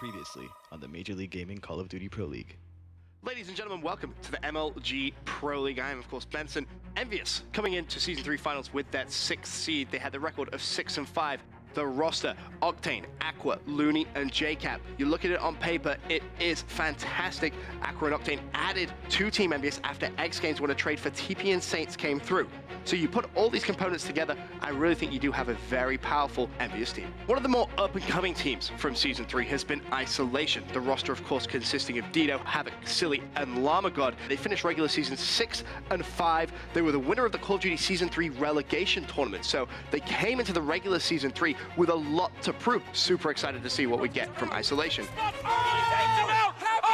Previously on the Major League Gaming Call of Duty Pro League. Ladies and gentlemen, welcome to the MLG Pro League. I am, of course, Benson. Envious coming into Season 3 Finals with that 6th seed. They had the record of 6-5. The roster, Octane, Aqua, Looney, and JCap. You look at it on paper, it is fantastic. Aqua and Octane added to Team Envious after X Games when a trade for TP and Saints came through. So you put all these components together, I really think you do have a very powerful Envious team. One of the more up-and-coming teams from Season 3 has been Isolation. The roster, of course, consisting of Dido, Havoc, Silly, and Llama God. They finished regular season 6-5. They were the winner of the Call of Duty Season 3 relegation tournament. So they came into the regular Season 3 with a lot to prove. Super excited to see what we get from Isolation.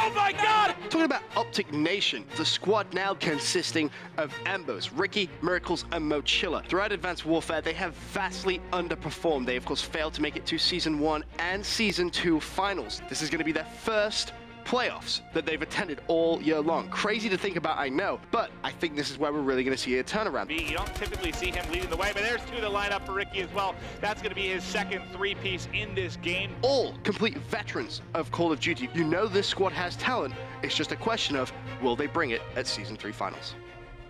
Oh my God! Talking about Optic Nation, the squad now consisting of Embers, Ricky, Miracles, and Mochilla. Throughout Advanced Warfare, they have vastly underperformed. They, of course, failed to make it to Season 1 and Season 2 finals. This is going to be their first playoffs that they've attended all year long. Crazy to think about, I know, but I think this is where we're really going to see a turnaround. You don't typically see him leading the way, but there's two to line up for Ricky as well. That's going to be his second three-piece in this game. All complete veterans of Call of Duty. You know this squad has talent. It's just a question of, will they bring it at Season 3 Finals?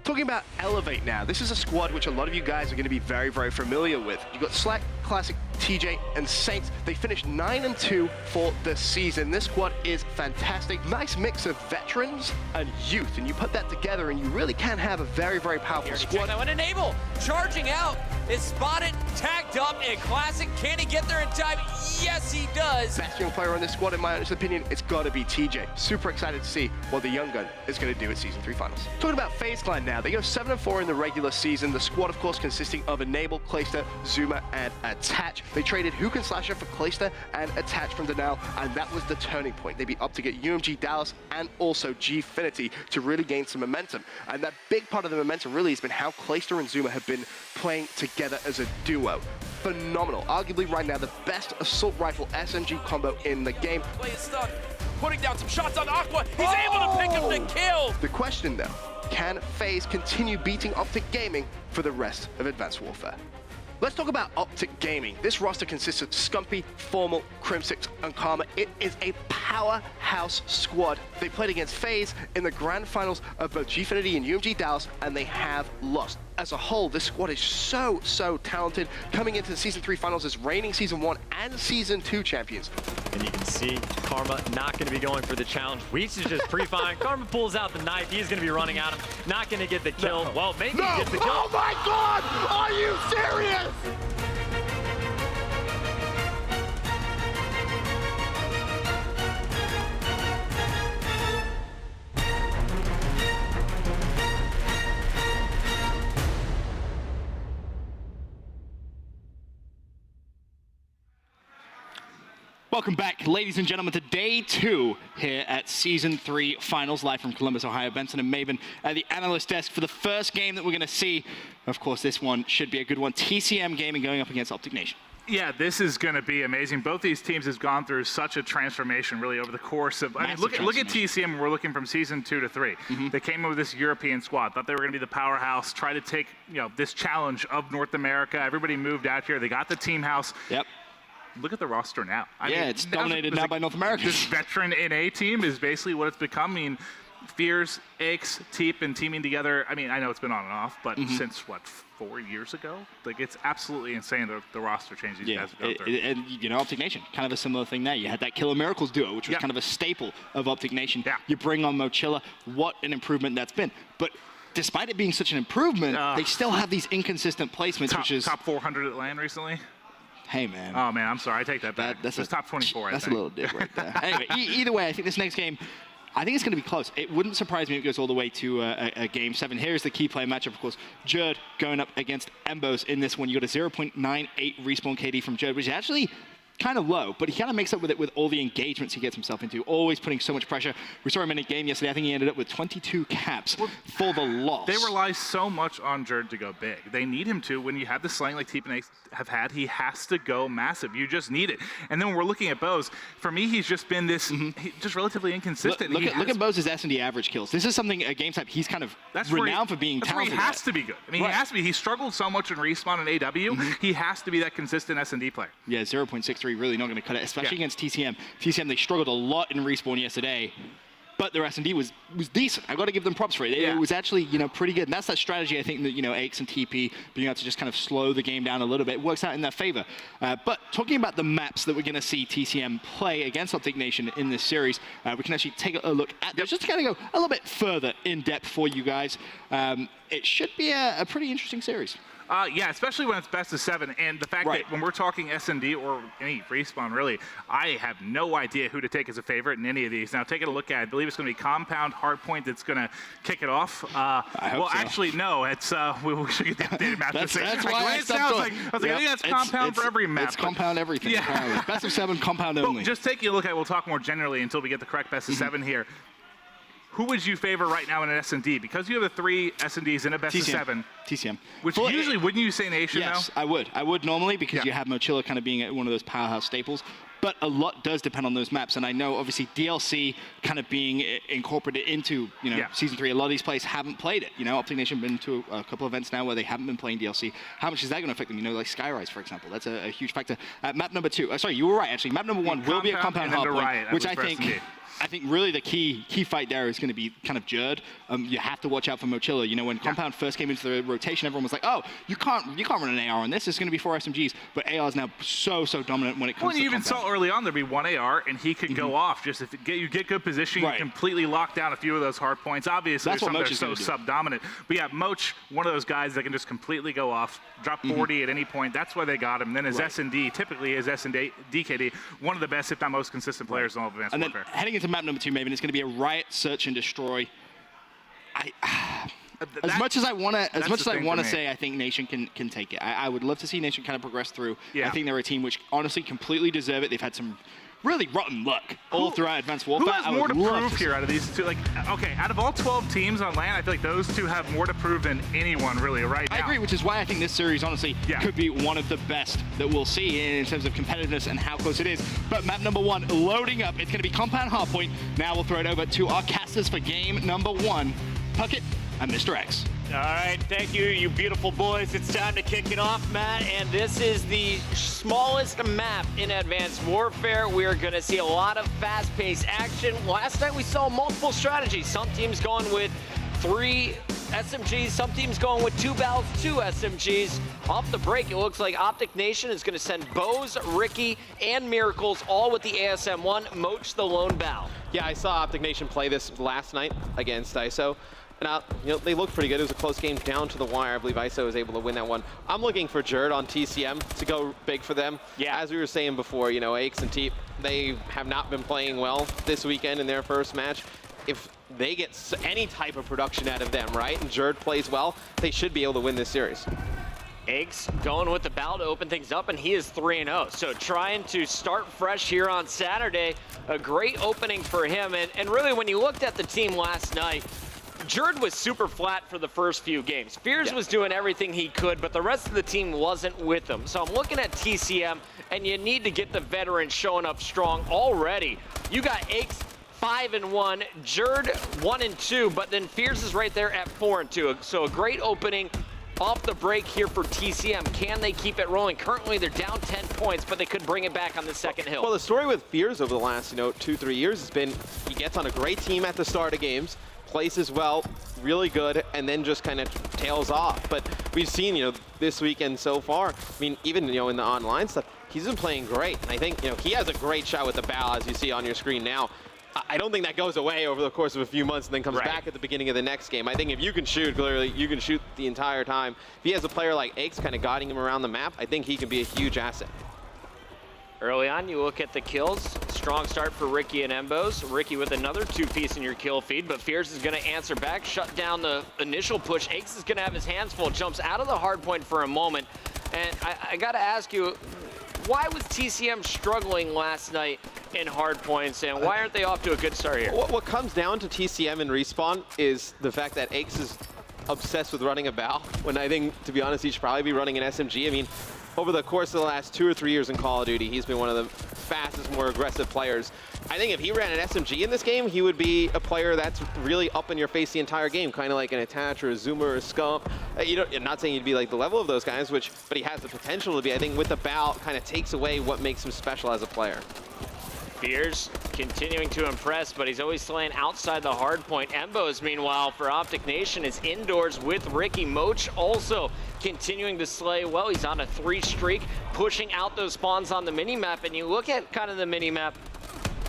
Talking about Elevate now, this is a squad which a lot of you guys are going to be very, very familiar with. You've got Slack, Classic, TJ, and Saints. They finished 9-2 for the season. This squad is fantastic. Nice mix of veterans and youth, and you put that together and you really can have a very, very powerful squad. Now an Enable, charging out, is spotted, tagged up, and Classic, can he get there in time? Yes, he does. Best young player on this squad, in my honest opinion, it's got to be TJ. Super excited to see what the young gun is going to do at Season 3 Finals. Talking about FaZe Clan now, they go 7-4 in the regular season. The squad, of course, consisting of Enable, Clayster, Zuma, and Attach. They traded Hook and Slasher for Clayster and Attach from Denial, and that was the turning point. They beat up to get UMG Dallas and also Gfinity to really gain some momentum. And that big part of the momentum really has been how Clayster and Zuma have been playing together as a duo. Phenomenal. Arguably right now the best assault rifle SMG combo in the game. Play is stunned, putting down some shots on Aqua. He's able to pick up the kill. The question though, can FaZe continue beating Optic Gaming for the rest of Advanced Warfare? Let's talk about Optic Gaming. This roster consists of Scumpy, Formal, Crimsix, and Karma. It is a powerhouse squad. They played against FaZe in the grand finals of both Gfinity and UMG Dallas, and they have lost. As a whole, this squad is so talented. Coming into the Season 3 Finals as reigning Season 1 and Season 2 champions. And you can see Karma not going to be going for the challenge. Weeks is just pre-firing. Karma pulls out the knife. He's going to be running at him. Not going to get the kill. No. Well, maybe No. he gets the kill. Oh my God! Are you serious? Welcome back, ladies and gentlemen, to day 2 here at Season 3 Finals, live from Columbus, Ohio. Benson and Maven at the analyst desk for the first game that we're going to see. Of course, this one should be a good one. TCM Gaming going up against Optic Nation. Yeah, this is going to be amazing. Both these teams have gone through such a transformation really over the course of, I mean, look at TCM, we're looking from Season 2 to 3. They came in with this European squad, thought they were going to be the powerhouse, try to take, this challenge of North America. Everybody moved out here. They got the team house. Yep. Look at the roster now. I mean, it's dominated now by North America. This veteran NA team is basically what it's become. I mean, Fears, Aches, Teep, and teaming together. I mean, I know it's been on and off, but since, 4 years ago? Like, it's absolutely insane the roster change these guys have gone through. And, Optic Nation, kind of a similar thing there. You had that Killer Miracles duo, which was kind of a staple of Optic Nation. Yeah. You bring on Mochilla. What an improvement that's been. But despite it being such an improvement, they still have these inconsistent placements, which is... Top 400 at LAN recently? Hey, man. Oh, man, I'm sorry. I take that back. That's top 24, That's a little dip right there. Anyway, either way, I think this next game, I think it's going to be close. It wouldn't surprise me if it goes all the way to a Game 7. Here's the key play matchup, of course. Jerd going up against Embos in this one. You got a 0.98 respawn KD from Jerd, which is actually kind of low, but he kind of makes up with it with all the engagements he gets himself into, always putting so much pressure. We saw him in a game yesterday. I think he ended up with 22 caps for the loss. They rely so much on Jerd to go big. They need him to. When you have the slang like Teep and Ace have had, he has to go massive. You just need it. And then when we're looking at Bose, for me, he's just been this just relatively inconsistent. Look at Bose's S&D average kills. This is something, a game type, he's kind of renowned for being talented. He has to be good. I mean, he has to be. He struggled so much in Respawn and AW. He has to be that consistent S&D player. Yeah, 0.63 3 really not going to cut it, especially Yeah. against TCM. TCM, they struggled a lot in respawn yesterday. But their S&D was decent. I've got to give them props for it. Yeah. It was actually, pretty good. And that's that strategy, I think, that, Aches and TP being able to just kind of slow the game down a little bit works out in their favor. But talking about the maps that we're going to see TCM play against Optic Nation in this series, we can actually take a look at those just to kind of go a little bit further in depth for you guys. It should be a pretty interesting series. Yeah, especially when it's best of 7. And the fact that when we're talking S&D or any respawn, really, I have no idea who to take as a favorite in any of these. Now, taking a look at it, I believe it's going to be Compound Hardpoint that's going to kick it off. I hope so. Actually, no. It's we should get the updated map. That's like, why it sounds like I was like, I think that's Compound for every map. It's Compound everything, apparently. Best of 7, Compound only. Just taking a look at it, we'll talk more generally until we get the correct best of 7 here. Who would you favor right now in an S&D? Because you have the 3 S&Ds in a best of 7. TCM. Which usually, wouldn't you say Nation, yes, though? I would. I would normally because you have Mochilla kind of being one of those powerhouse staples. But a lot does depend on those maps. And I know, obviously, DLC kind of being incorporated into, Season 3. A lot of these players haven't played it. Optic Nation have been to a couple of events now where they haven't been playing DLC. How much is that going to affect them? Like Skyrise, for example. That's a huge factor. Map number 2. Sorry, you were right, actually. Map number 1 will be a Compound Hardpoint, which I think really the key fight there is going to be kind of Jerd. You have to watch out for Mochilla. When Compound first came into the rotation, everyone was like, "Oh, you can't run an AR on this. It's going to be 4 SMGs." But AR is now so dominant when it comes to you even Compound. saw early on there'd be 1 AR, and he could go off. Just if you get good position, you completely lock down a few of those hard points. Obviously, that's what some Moch are is so sub-dominant. But yeah, Moch, one of those guys that can just completely go off, drop 40 at any point. That's why they got him. Then his S&D, typically his S&D, DKD, one of the best, if not most consistent players in all of Advanced Warfare. Then heading into map number 2, Maven, it's going to be a Riot Search and Destroy. As much as I want to say I think Nation can take it. I would love to see Nation kind of progress through. I think they're a team which honestly completely deserve it. They've had some really rotten luck all throughout Advanced Warfare. Who has more to prove here out of these two? Okay, out of all 12 teams on LAN, I feel like those two have more to prove than anyone really right now. I agree, which is why I think this series honestly could be one of the best that we'll see in terms of competitiveness and how close it is. But map number 1 loading up. It's going to be Compound Hardpoint. Now we'll throw it over to our casters for game number 1. Puckett and Mr. X. All right, thank you, you beautiful boys. It's time to kick it off, Matt, and this is the smallest map in Advanced Warfare. We're going to see a lot of fast-paced action. Last night we saw multiple strategies. Some teams going with 3 SMGs, some teams going with 2 Bals, 2 SMGs. Off the break, it looks like Optic Nation is going to send Bows, Ricky, and Miracles all with the ASM-1, Moch the lone Bal. Yeah, I saw Optic Nation play this last night against ISO. And they looked pretty good. It was a close game down to the wire. I believe ISO was able to win that one. I'm looking for Jerd on TCM to go big for them. Yeah. As we were saying before, Aches and Teep, they have not been playing well this weekend in their first match. If they get any type of production out of them, right, and Jerd plays well, they should be able to win this series. Eggs going with the Bal to open things up, and he is 3-0. So trying to start fresh here on Saturday. A great opening for him. And really, when you looked at the team last night, Jerd was super flat for the first few games. Fears was doing everything he could, but the rest of the team wasn't with him. So I'm looking at TCM, and you need to get the veterans showing up strong already. You got Aches 5-1, Jerd 1-2, but then Fears is right there at 4-2. So a great opening off the break here for TCM. Can they keep it rolling? Currently, they're down 10 points, but they could bring it back on the second hill. Well, the story with Fears over the last, 2-3 years has been he gets on a great team at the start of games, places well, really good, and then just kind of tails off. But we've seen, this weekend so far, even, in the online stuff, he's been playing great. And I think, he has a great shot with the Bal, as you see on your screen now. I don't think that goes away over the course of a few months and then comes back at the beginning of the next game. I think if you can shoot, clearly, you can shoot the entire time. If he has a player like Aches kind of guiding him around the map, I think he can be a huge asset. Early on, you look at the kills. Strong start for Ricky and Embos. Ricky with another 2-piece in your kill feed, but Fears is going to answer back, shut down the initial push. Aches is going to have his hands full, jumps out of the hard point for a moment. And I got to ask you, why was TCM struggling last night in hard points, and why aren't they off to a good start here? What comes down to TCM and Respawn is the fact that Aches is obsessed with running a Bal, when I think, to be honest, he should probably be running an SMG. Over the course of the last 2 or 3 years in Call of Duty, he's been one of the fastest, more aggressive players. I think if he ran an SMG in this game, he would be a player that's really up in your face the entire game, kind of like an Attach or a Zoomer or a Scump. I'm not saying he'd be like the level of those guys, but he has the potential to be. I think with the bow, kind of takes away what makes him special as a player. Fears continuing to impress, but he's always slaying outside the hard point. Embos, meanwhile, for Optic Nation is indoors with Ricky. Moch also continuing to slay well. He's on a 3 streak, pushing out those spawns on the minimap. And you look at kind of the minimap,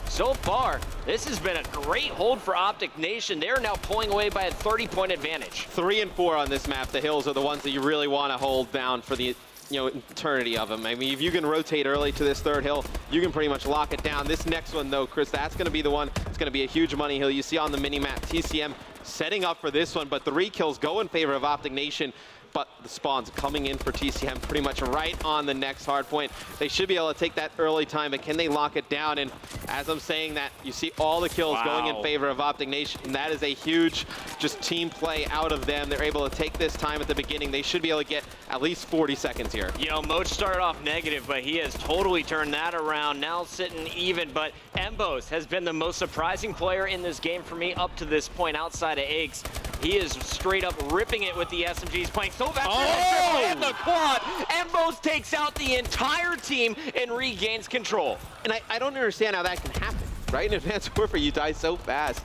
so far, this has been a great hold for Optic Nation. They're now pulling away by a 30-point advantage. 3 and 4 on this map. The hills are the ones that you really want to hold down for the eternity of them. I mean, if you can rotate early to this 3rd hill, you can pretty much lock it down. This next one, though, Chris, that's going to be the one. It's going to be a huge money hill. You see on the minimap, TCM setting up for this one, but 3 kills go in favor of Optic Nation. But the spawns coming in for TCM pretty much right on the next hard point. They should be able to take that early time, but can they lock it down? And as I'm saying that, you see all the kills going in favor of Optic Nation. And that is a huge just team play out of them. They're able to take this time at the beginning. They should be able to get at least 40 seconds here. Moch started off negative, but he has totally turned that around. Now sitting even, but Embos has been the most surprising player in this game for me up to this point outside of Aches. He is straight up ripping it with the SMGs, playing so fast. And the quad. Embos takes out the entire team and regains control. And I don't understand how that can happen. Right in Advanced Warfare, you die so fast.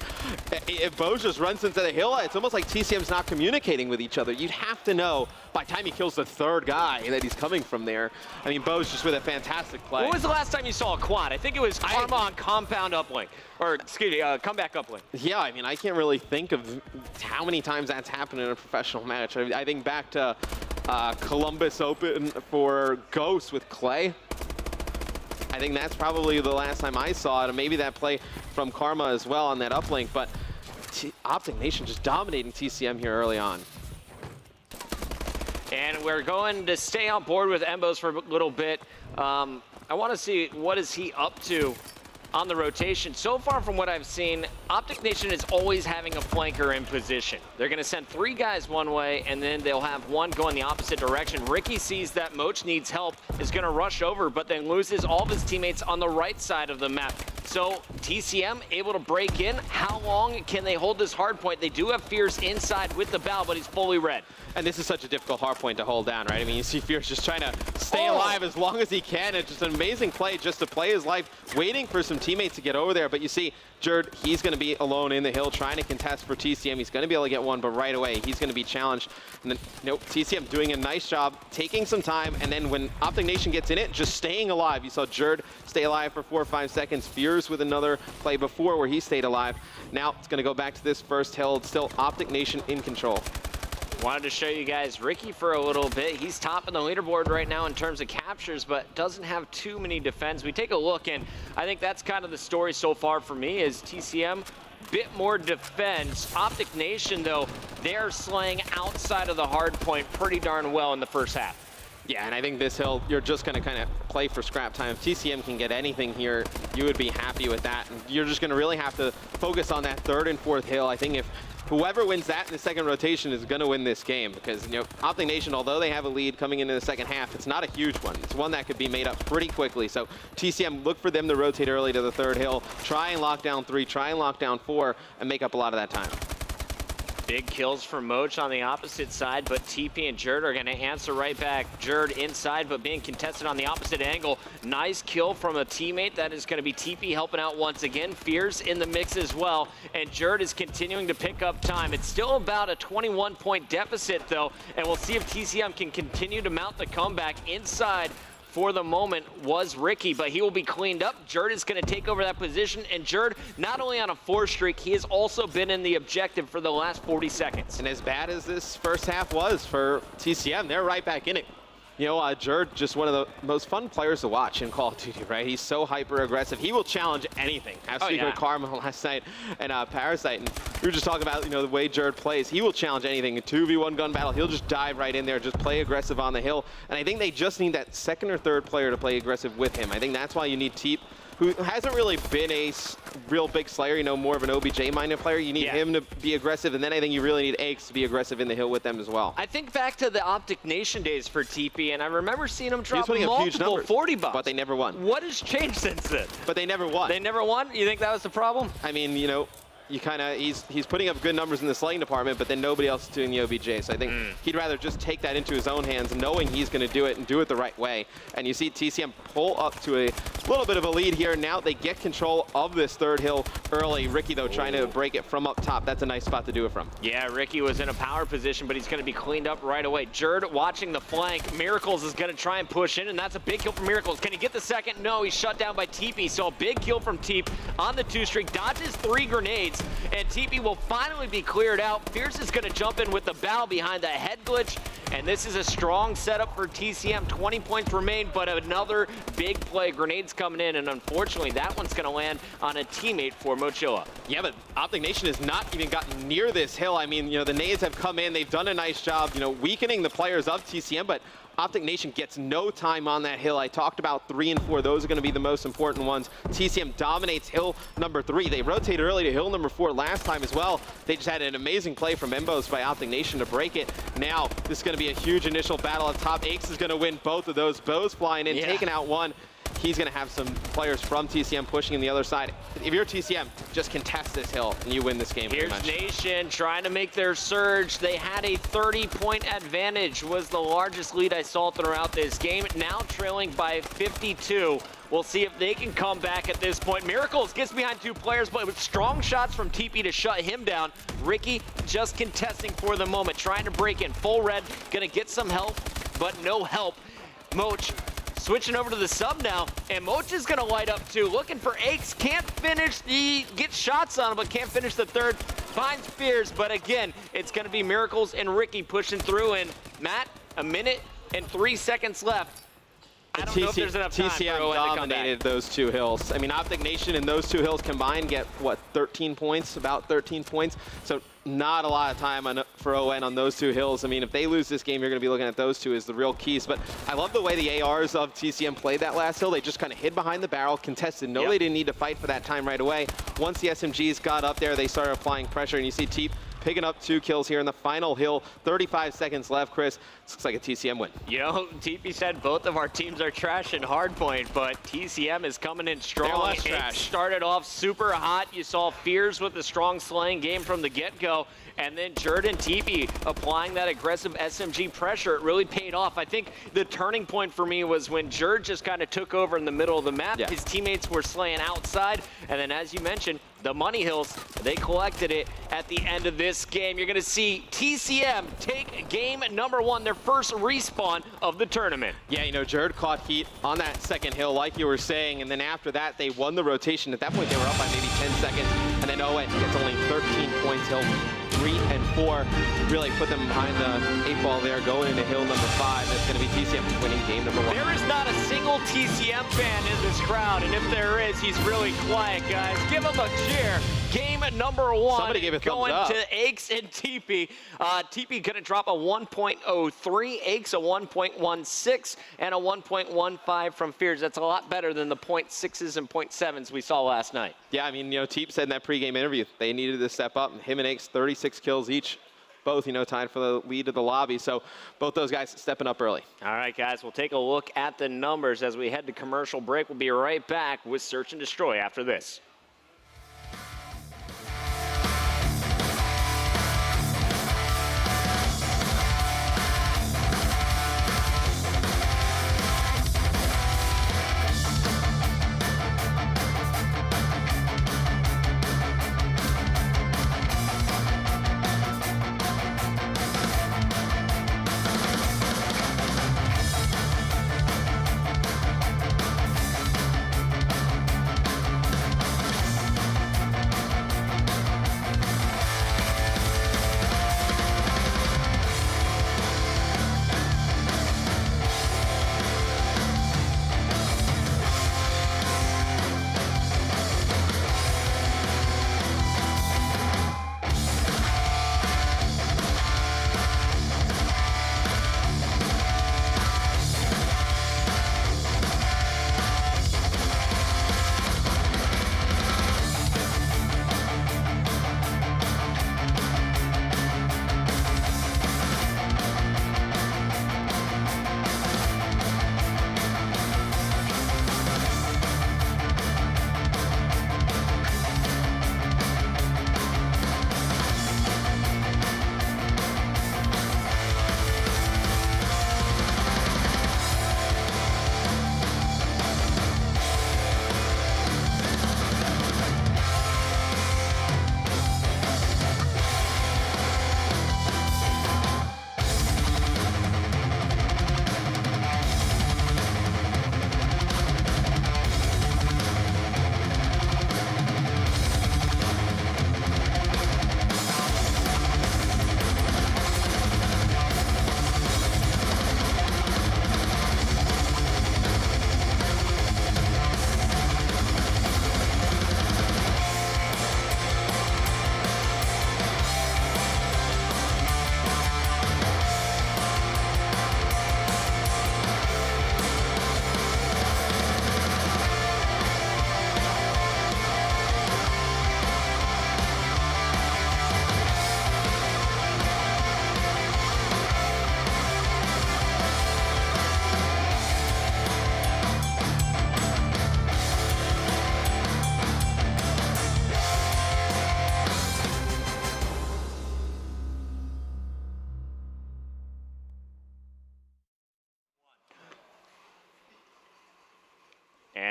If Bo just runs into the hill, it's almost like TCM's not communicating with each other. You'd have to know by the time he kills the 3rd guy that he's coming from there. I mean, Bo's just with a fantastic play. When was the last time you saw a quad? I think it was Karma on compound uplink, or excuse me, comeback uplink. Yeah, I mean, I can't really think of how many times that's happened in a professional match. I think back to Columbus Open for Ghost with Clay. I think that's probably the last time I saw it, and maybe that play from Karma as well on that uplink, but Optic Nation just dominating TCM here early on. And we're going to stay on board with Embos for a little bit. I want to see what is he up to on the rotation. So far from what I've seen, Optic Nation is always having a flanker in position. They're going to send 3 guys one way, and then they'll have 1 go in the opposite direction. Ricky sees that Moch needs help, is going to rush over, but then loses all of his teammates on the right side of the map. So TCM able to break in. How long can they hold this hard point? They do have Fears inside with the bow, but he's fully red. And this is such a difficult hard point to hold down, right? I mean, you see Fears just trying to stay alive as long as he can. It's just an amazing play just to play his life, waiting for some teammates to get over there. But you see, Jerd, he's going to be alone in the hill trying to contest for TCM. He's going to be able to get one, but right away, he's going to be challenged. And then, TCM doing a nice job, taking some time, and then when Optic Nation gets in it, just staying alive. You saw Jerd stay alive for 4 or 5 seconds. Fears with another play before where he stayed alive. Now it's going to go back to this first hill. It's still Optic Nation in control. Wanted to show you guys Ricky for a little bit. He's topping the leaderboard right now in terms of captures, but doesn't have too many defends. We take a look, and I think that's kind of the story so far for me is TCM, bit more defense. Optic Nation, though, they're slaying outside of the hard point pretty darn well in the first half. Yeah, and I think this hill, you're just going to kind of play for scrap time. If TCM can get anything here, you would be happy with that. And you're just going to really have to focus on that 3rd and 4th hill. I think if whoever wins that in the 2nd rotation is going to win this game because, Optic Nation, although they have a lead coming into the 2nd half, it's not a huge one. It's one that could be made up pretty quickly. So TCM, look for them to rotate early to the 3rd hill, try and lock down 3, try and lock down 4, and make up a lot of that time. Big kills from Moch on the opposite side, but TP and Jerd are going to answer right back. Jerd inside, but being contested on the opposite angle. Nice kill from a teammate. That is going to be TP helping out once again. Fears in the mix as well, and Jerd is continuing to pick up time. It's still about a 21-point deficit, though, and we'll see if TCM can continue to mount the comeback inside. For the moment was Ricky, but he will be cleaned up. Jerd is going to take over that position, and Jerd, not only on a 4 streak, he has also been in the objective for the last 40 seconds. And as bad as this first half was for TCM, they're right back in it. Jerd, just one of the most fun players to watch in Call of Duty, right? He's so hyper-aggressive. He will challenge anything. I was speaking with Karma last night and Parasite, and we were just talking about, the way Jerd plays. He will challenge anything. A 2v1 gun battle, he'll just dive right in there, just play aggressive on the hill. And I think they just need that 2nd or 3rd player to play aggressive with him. I think that's why you need Teep who hasn't really been a real big slayer, you know, more of an OBJ-minded player. You need him to be aggressive, and then I think you really need Aches to be aggressive in the hill with them as well. I think back to the Optic Nation days for TP, and I remember seeing him drop huge multiple numbers, 40 bombs. but they never won. What has changed since then? But they never won. They never won? You think that was the problem? I mean, you know, he's putting up good numbers in the slaying department, but then nobody else is doing the OBJ. So I think he'd rather just take that into his own hands, knowing he's going to do it and do it the right way. And you see TCM pull up to a little bit of a lead here. Now they get control of this third hill early. Ricky, though, trying to break it from up top. That's a nice spot to do it from. Yeah, Ricky was in a power position, but he's going to be cleaned up right away. Jerd watching the flank. Miracles is going to try and push in, and that's a big kill from Miracles. Can he get the second? No, he's shut down by TP. So a big kill from Teep on the 2-streak. Dodges 3 grenades, and TP will finally be cleared out. Fierce is going to jump in with the bow behind the head glitch, and this is a strong setup for TCM. 20 points remain, but another big play. Grenades coming in, and unfortunately, that one's going to land on a teammate for Mochila. Yeah, but Optic Nation has not even gotten near this hill. I mean, you know, the nades have come in. They've done a nice job, you know, weakening the players of TCM, but Optic Nation gets no time on that hill. I talked about 3 and 4. Those are going to be the most important ones. TCM dominates hill number 3. They rotated early to hill number 4 last time as well. They just had an amazing play from Embos by Optic Nation to break it. Now, this is going to be a huge initial battle up top. Aches is going to win both of those. Bows flying in, taking out one. He's going to have some players from TCM pushing in the other side. If you're TCM, just contest this hill and you win this game. Here's Nation trying to make their surge. They had a 30-point advantage, was the largest lead I saw throughout this game. Now trailing by 52. We'll see if they can come back at this point. Miracles gets behind 2 players, but with strong shots from TP to shut him down. Ricky just contesting for the moment, trying to break in. Full red, gonna get some help, but no help. Moch switching over to the sub now, and Moch is gonna light up too. Looking for Aches, can't finish gets shots on him, but can't finish the third. Finds Fears, but again, it's gonna be Miracles and Ricky pushing through, and Matt, 1 minute and 3 seconds left. I don't know if there's enough time TCM for ON to come dominated back. those 2 hills. I mean, Optic Nation and those 2 hills combined get, what, 13 points? About 13 points. So not a lot of time for ON on those 2 hills. I mean, if they lose this game, you're going to be looking at those 2 as the real keys. But I love the way the ARs of TCM played that last hill. They just kind of hid behind the barrel, contested. No, they didn't need to fight for that time right away. Once the SMGs got up there, they started applying pressure, and you see Teep picking up 2 kills here in the final hill. 35 seconds left, Chris. This looks like a TCM win. You know, TP said both of our teams are trash in hardpoint, but TCM is coming in strong. They're less trash. It started off super hot. You saw Fears with a strong slaying game from the get-go, and then Jerd and TP applying that aggressive SMG pressure. It really paid off. I think the turning point for me was when Jerd just kind of took over in the middle of the map. His teammates were slaying outside, and then as you mentioned, the money hills, they collected it at the end of this game. You're gonna see TCM take game number 1, their first respawn of the tournament. Yeah, you know, Jerd caught heat on that second hill, like you were saying, and then after that, they won the rotation. At that point, they were up by maybe 10 seconds, and then ON gets only 13 points. Hill 3 and 4 really put them behind the 8 ball there, going into hill number 5. It's gonna be TCM winning game number 1. There is not a single TCM fan in this crowd, and if there is, he's really quiet, guys. Give him a cheer. Game number 1. Somebody gave a thumbs going up. to Aches and TP. TP gonna drop a 1.03, Aches a 1.16, and a 1.15 from Fears. That's a lot better than the 0.6s and 0.7s we saw last night. Yeah, I mean, you know, Teep said in that pregame interview they needed to step up. Him and Aches, 36 kills each. Both, you know, tied for the lead of the lobby. So both those guys stepping up early. All right, guys, we'll take a look at the numbers as we head to commercial break. We'll be right back with Search and Destroy after this.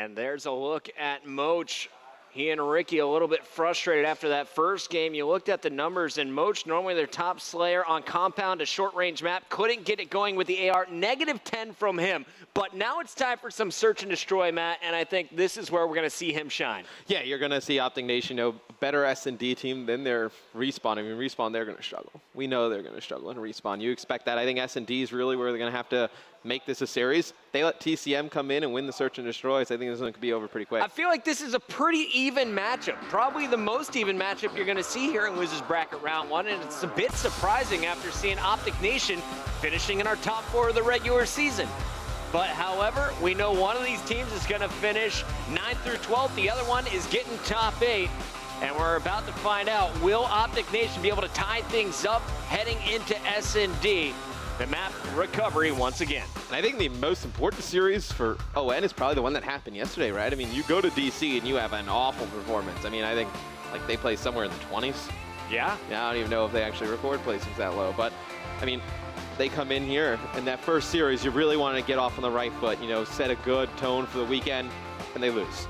And there's a look at Moch. He and Ricky a little bit frustrated after that first game. You looked at the numbers, and Moch, normally their top slayer on compound, a short-range map, couldn't get it going with the AR. -10 from him. But now it's time for some search and destroy, Matt, and I think this is where we're going to see him shine. Yeah, you're going to see Optic Nation, better S&D team than their Respawn. I mean, Respawn, they're going to struggle. We know they're going to struggle in Respawn. You expect that. I think S&D is really where they're going to have to make this a series. They let TCM come in and win the search and destroys. I think this one could be over pretty quick. I feel like this is a pretty even matchup. Probably the most even matchup you're going to see here in Losers Bracket Round 1, and it's a bit surprising after seeing Optic Nation finishing in our top 4 of the regular season. But however, we know one of these teams is going to finish 9th through 12th. The other one is getting top 8. And we're about to find out, will Optic Nation be able to tie things up heading into S&D? The map recovery once again. And I think the most important series for ON is probably the one that happened yesterday, right? I mean, you go to DC and you have an awful performance. I mean, I think like they play somewhere in the 20s. Yeah? Yeah, I don't even know if they actually record placings that low. But, I mean, they come in here, and that first series, you really want to get off on the right foot, set a good tone for the weekend, and they lose.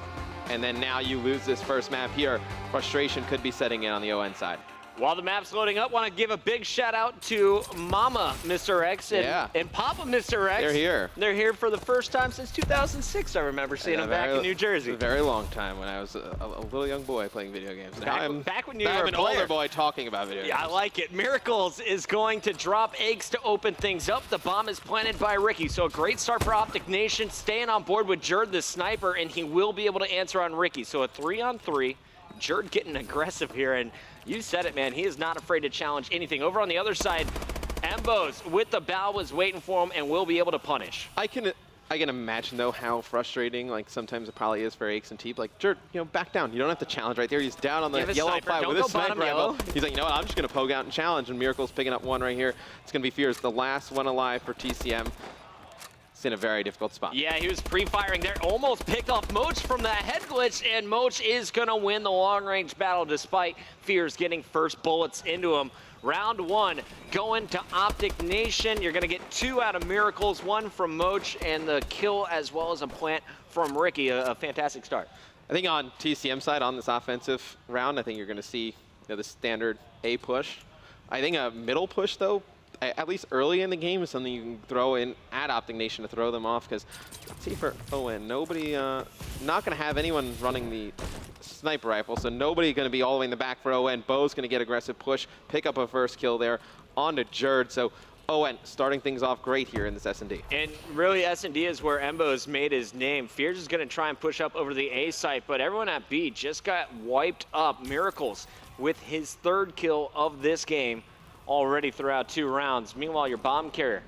And then now you lose this first map here. Frustration could be setting in on the ON side. While the map's loading up, want to give a big shout out to Mama Mr. X and Papa Mr. X. They're here. They're here for the first time since 2006. I remember seeing them back in New Jersey. It was a very long time when I was a little young boy playing video games. Back when you were an older boy talking about video games. Yeah, I like it. Miracles is going to drop eggs to open things up. The bomb is planted by Ricky, so a great start for Optic Nation, staying on board with Jerd the sniper, and he will be able to answer on Ricky. So a 3-on-3. Jerd getting aggressive here, and you said it, man. He is not afraid to challenge anything. Over on the other side, Embos with the bow was waiting for him and will be able to punish. I can imagine, though, how frustrating, sometimes it probably is for Aches and Teep. Like, Jerd, back down. You don't have to challenge right there. He's down on the yellow flag with his sniper rifle. He's like, you know what, I'm just going to poke out and challenge, and Miracle's picking up one right here. It's going to be Fears, the last one alive for TCM. In a very difficult spot. Yeah, he was pre-firing there. Almost picked off Moch from that head glitch, and Moch is going to win the long-range battle despite Fears getting first bullets into him. Round 1 going to Optic Nation. You're going to get 2 out of Miracles, 1 from Moch, and the kill as well as a plant from Ricky. A fantastic start. I think on TCM side, on this offensive round, I think you're going to see the standard A push. I think a middle push, though, at least early in the game, is something you can throw in at Optic Nation to throw them off, because let's see for ON, nobody, not going to have anyone running the sniper rifle, so nobody going to be all the way in the back for ON. Bo's going to get aggressive push, pick up a first kill there on to Jerd, so ON starting things off great here in this S&D. And really, S&D is where Embo's made his name. Fears is going to try and push up over the A site, but everyone at B just got wiped up. Miracles with his 3rd kill of this game already throughout 2 rounds. Meanwhile, your bomb carrier,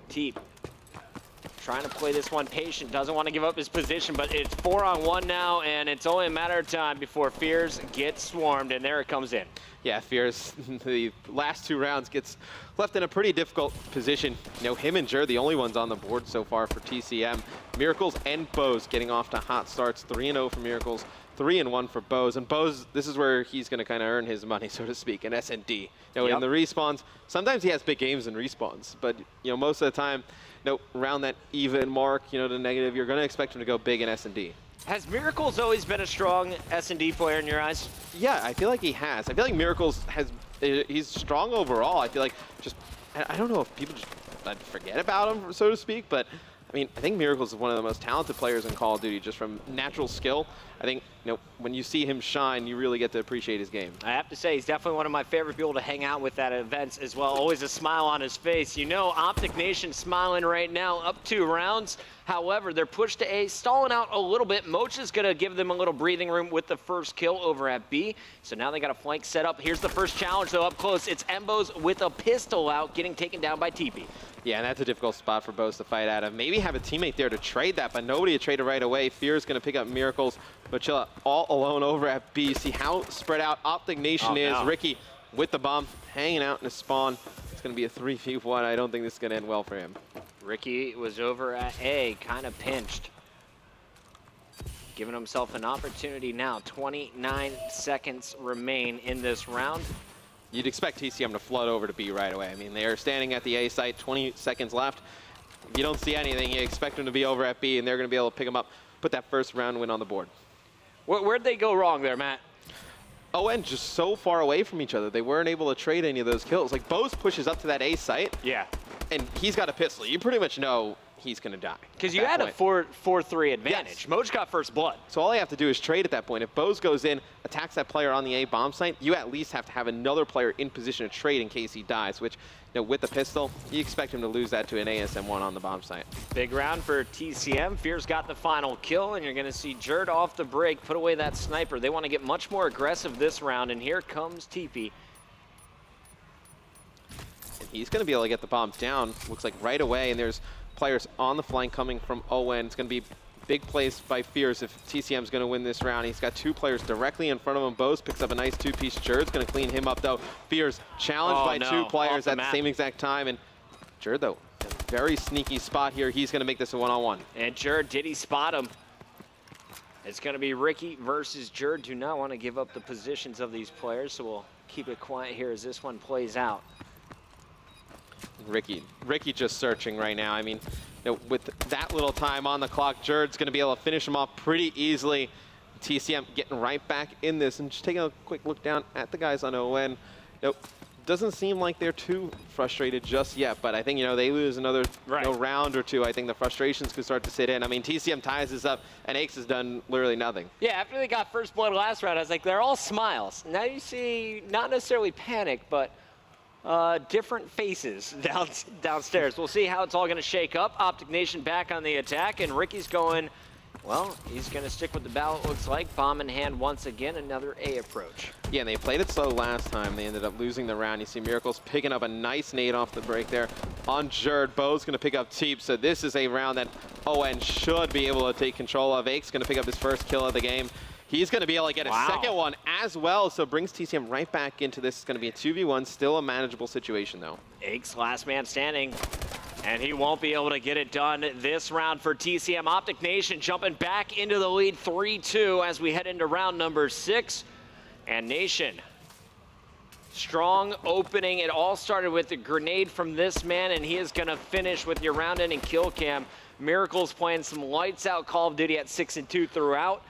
Teep, trying to play this one patient, doesn't want to give up his position, but it's 4-on-1 now, and it's only a matter of time before Fears gets swarmed, and there it comes in. Yeah, Fears, the last 2 rounds, gets left in a pretty difficult position. Him and Jerd, the only ones on the board so far for TCM. Miracles and Bows getting off to hot starts, 3-0 for Miracles, 3-1 for Bows. And Bows, this is where he's going to kind of earn his money, so to speak, in S&D. In the respawns, sometimes he has big games in respawns, but most of the time, around that even mark, the negative, you're going to expect him to go big in S&D. Has Miracles always been a strong S&D player in your eyes? Yeah, I feel like he has. I feel like Miracles he's strong overall. I feel like I don't know if people just forget about him, so to speak, but I mean, I think Miracles is one of the most talented players in Call of Duty, just from natural skill. I think, when you see him shine, you really get to appreciate his game. I have to say, he's definitely one of my favorite people to hang out with at events as well. Always a smile on his face. Optic Nation smiling right now, up 2 rounds. However, they're pushed to A, stalling out a little bit. Moch is going to give them a little breathing room with the first kill over at B. So now they got a flank set up. Here's the first challenge, though, up close. It's Embos with a pistol out, getting taken down by TP. Yeah, and that's a difficult spot for Bows to fight out of. Maybe have a teammate there to trade that, but nobody to trade it right away. Fear is going to pick up Miracles. Mochilla all alone over at B. See how spread out Optic Nation is. No. Ricky with the bomb, hanging out in his spawn. It's going to be a 3v1. I don't think this is going to end well for him. Ricky was over at A, kind of pinched. Giving himself an opportunity now. 29 seconds remain in this round. You'd expect TCM to flood over to B right away. I mean, they are standing at the A site, 20 seconds left. If you don't see anything, you expect them to be over at B, and they're going to be able to pick them up. put that first round win on the board. Where'd they go wrong there, Matt? ON just so far away from each other. They weren't able to trade any of those kills. Like, Bose pushes up to that A site. Yeah. And he's got a pistol. You pretty much know he's going to die. Because you had a 4-3 advantage. Yes. Moj got first blood. So all you have to do is trade at that point. If Bose goes in, attacks that player on the A bomb site, you at least have to have another player in position to trade in case he dies, which, you know, with the pistol, you expect him to lose that to an ASM-1 on the bomb site. Big round for TCM. Fears got the final kill, and you're going to see Jerd off the break, put away that sniper. They want to get much more aggressive this round, and here comes TP. And he's going to be able to get the bomb down, looks like right away, and there's players on the flank coming from ON. It's going to be big plays by Fears if TCM's going to win this round. He's got two players directly in front of him. Bose picks up a nice two-piece. Jerd's going to clean him up, though. Fears challenged by two players at the same exact time. And Jerd, though, a very sneaky spot here. He's going to make this a one-on-one. And Jerd, did he spot him? It's going to be Ricky versus Jerd. Do not want to give up the positions of these players, so we'll keep it quiet here as this one plays out. Ricky just searching right now. I mean, you know, with that little time on the clock, Jerd's going to be able to finish him off pretty easily. TCM getting right back in this, and just taking a quick look down at the guys on ON. You know, doesn't seem like they're too frustrated just yet, but I think, you know, they lose another round or two. I think the frustrations could start to sit in. I mean, TCM ties this up, and Aches has done literally nothing. Yeah, after they got first blood last round, I was like, they're all smiles. Now you see not necessarily panic, but different faces downstairs. We'll see how it's all going to shake up. Optic Nation back on the attack, and Ricky's going, well, he's going to stick with the ball, it looks like. Bomb in hand once again, another A approach. Yeah, and they played it slow last time. They ended up losing the round. You see Miracles picking up a nice nade off the break there on Jerd. Bo's going to pick up Teep, so this is a round that ON should be able to take control of. Ake's going to pick up his first kill of the game. He's going to be able to get a second one as well, so brings TCM right back into this. It's going to be a 2v1, still a manageable situation, though. Ake's last man standing, and he won't be able to get it done this round for TCM. Optic Nation jumping back into the lead 3-2 as we head into round number 6. And Nation, strong opening. It all started with a grenade from this man, and he is going to finish with your round-ending kill cam. Miracles playing some lights-out Call of Duty at 6-2 throughout.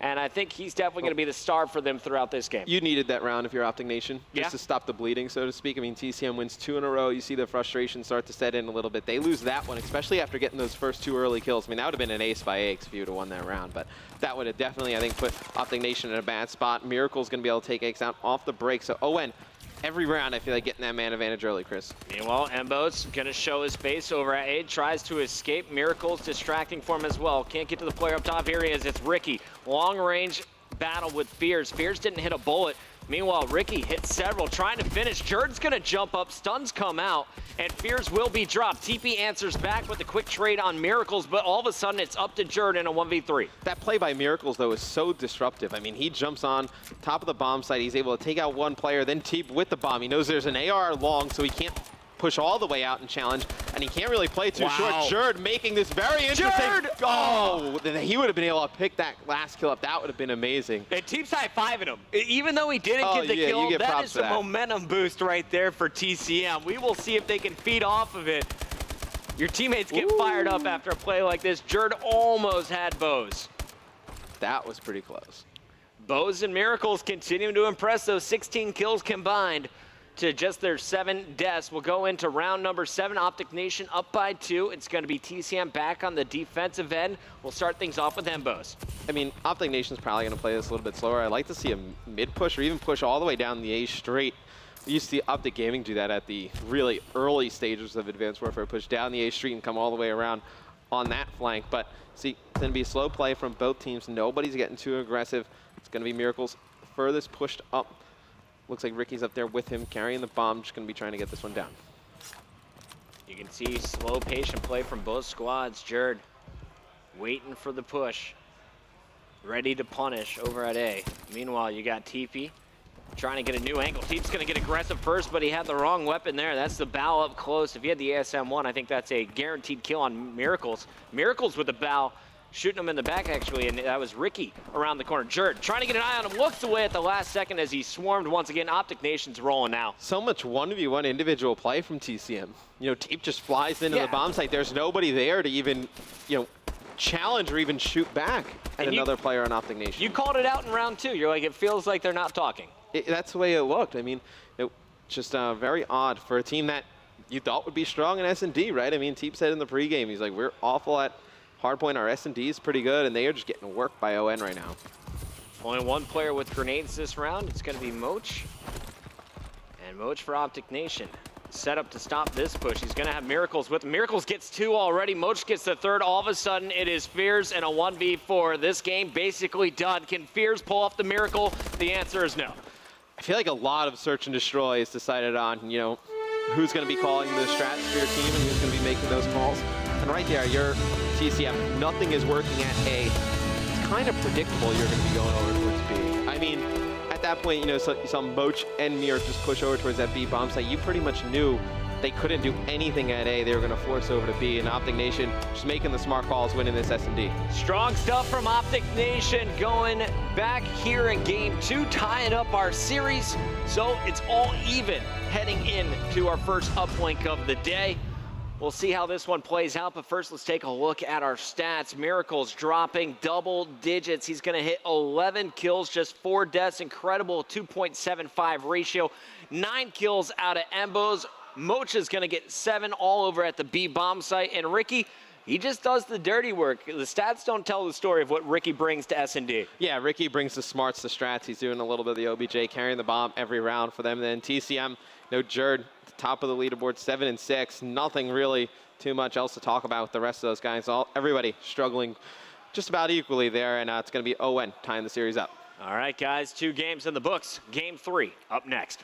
And I think he's definitely going to be the star for them throughout this game. You needed that round if you're Optic Nation, just to stop the bleeding, so to speak. I mean, TCM wins 2 in a row. You see the frustration start to set in a little bit. They lose that one, especially after getting those first 2 early kills. I mean, that would have been an ace by Aches if you would have won that round. But that would have definitely, I think, put Optic Nation in a bad spot. Miracle's going to be able to take Aches out off the break. So ON, every round, I feel like getting that man advantage early, Chris. Meanwhile, Embo's going to show his face over at A. Tries to escape. Miracle's distracting for him as well. Can't get to the player up top. Here he is. It's Ricky. Long range battle with Fears. Fears didn't hit a bullet. Meanwhile, Ricky hit several, trying to finish. Jerd's going to jump up, stuns come out, and Fears will be dropped. TP answers back with a quick trade on Miracles, but all of a sudden it's up to Jerd in a 1v3. That play by Miracles, though, is so disruptive. I mean, he jumps on top of the bomb site. He's able to take out one player, then Teep with the bomb. He knows there's an AR long, so he can't push all the way out and challenge, and he can't really play too short. Jerd making this very interesting. Jerd! Oh, he would have been able to pick that last kill up. That would have been amazing. And Teep's high-fiving him. Even though he didn't get the kill, that is a momentum boost right there for TCM. We will see if they can feed off of it. Your teammates get fired up after a play like this. Jerd almost had Bose. That was pretty close. Bose and Miracles continuing to impress. Those 16 kills combined to just their 7 deaths. We'll go into round number 7. Optic Nation up by 2. It's going to be TCM back on the defensive end. We'll start things off with Embos. I mean, Optic Nation's probably going to play this a little bit slower. I'd like to see a mid-push or even push all the way down the A straight. We used to see Optic Gaming do that at the really early stages of Advanced Warfare. Push down the A street and come all the way around on that flank. But see, it's going to be a slow play from both teams. Nobody's getting too aggressive. It's going to be Miracles furthest pushed up. Looks like Ricky's up there with him, carrying the bomb. Just going to be trying to get this one down. You can see slow, patient play from both squads. Jerd waiting for the push, ready to punish over at A. Meanwhile, you got TP trying to get a new angle. Teep's going to get aggressive first, but he had the wrong weapon there. That's the bow up close. If he had the ASM-1, I think that's a guaranteed kill on Miracles. Miracles with the bow, shooting him in the back, actually, and that was Ricky around the corner. Jerd trying to get an eye on him, looks away at the last second as he swarmed once again. Optic Nation's rolling now. So much 1v1 individual play from TCM. You know, Teep just flies into the bomb site. There's nobody there to even, you know, challenge or even shoot back at another player on Optic Nation. You called it out in round 2. You're like, it feels like they're not talking. That's the way it looked. I mean, it just very odd for a team that you thought would be strong in S&D, right? I mean, Teep said in the pregame, he's like, we're awful at hardpoint. Our S&D is pretty good, and they are just getting worked by ON right now. Only one player with grenades this round. It's going to be Moch. And Moch for Optic Nation. Set up to stop this push. He's going to have Miracles with him. Miracles gets 2 already. Moch gets the 3rd. All of a sudden, it is Fears and a 1v4. This game basically done. Can Fears pull off the Miracle? The answer is no. I feel like a lot of search and destroy is decided on, you know, who's going to be calling the strats for your team and who's going to be making those calls. And right there, your TCM, nothing is working at A. It's kind of predictable you're going to be going over towards B. I mean, at that point, you know, you saw Moch and Mir just push over towards that B bomb site. You pretty much knew they couldn't do anything at A. They were going to force over to B. And Optic Nation just making the smart calls, winning this S&D. Strong stuff from Optic Nation going back here in game 2, tying up our series. So it's all even heading into our first uplink of the day. We'll see how this one plays out, but first let's take a look at our stats. Miracles dropping double digits. He's going to hit 11 kills, just 4 deaths. Incredible 2.75 ratio. 9 kills out of Embos. Moch is going to get 7 all over at the B bomb site. And Ricky, he just does the dirty work. The stats don't tell the story of what Ricky brings to S&D. Yeah, Ricky brings the smarts, the strats. He's doing a little bit of the OBJ, carrying the bomb every round for them. And then TCM, Jerd, top of the leaderboard, 7 and 6. Nothing really too much else to talk about with the rest of those guys. Everybody struggling just about equally there, and it's going to be ON tying the series up. All right, guys, 2 games in the books. Game 3 up next.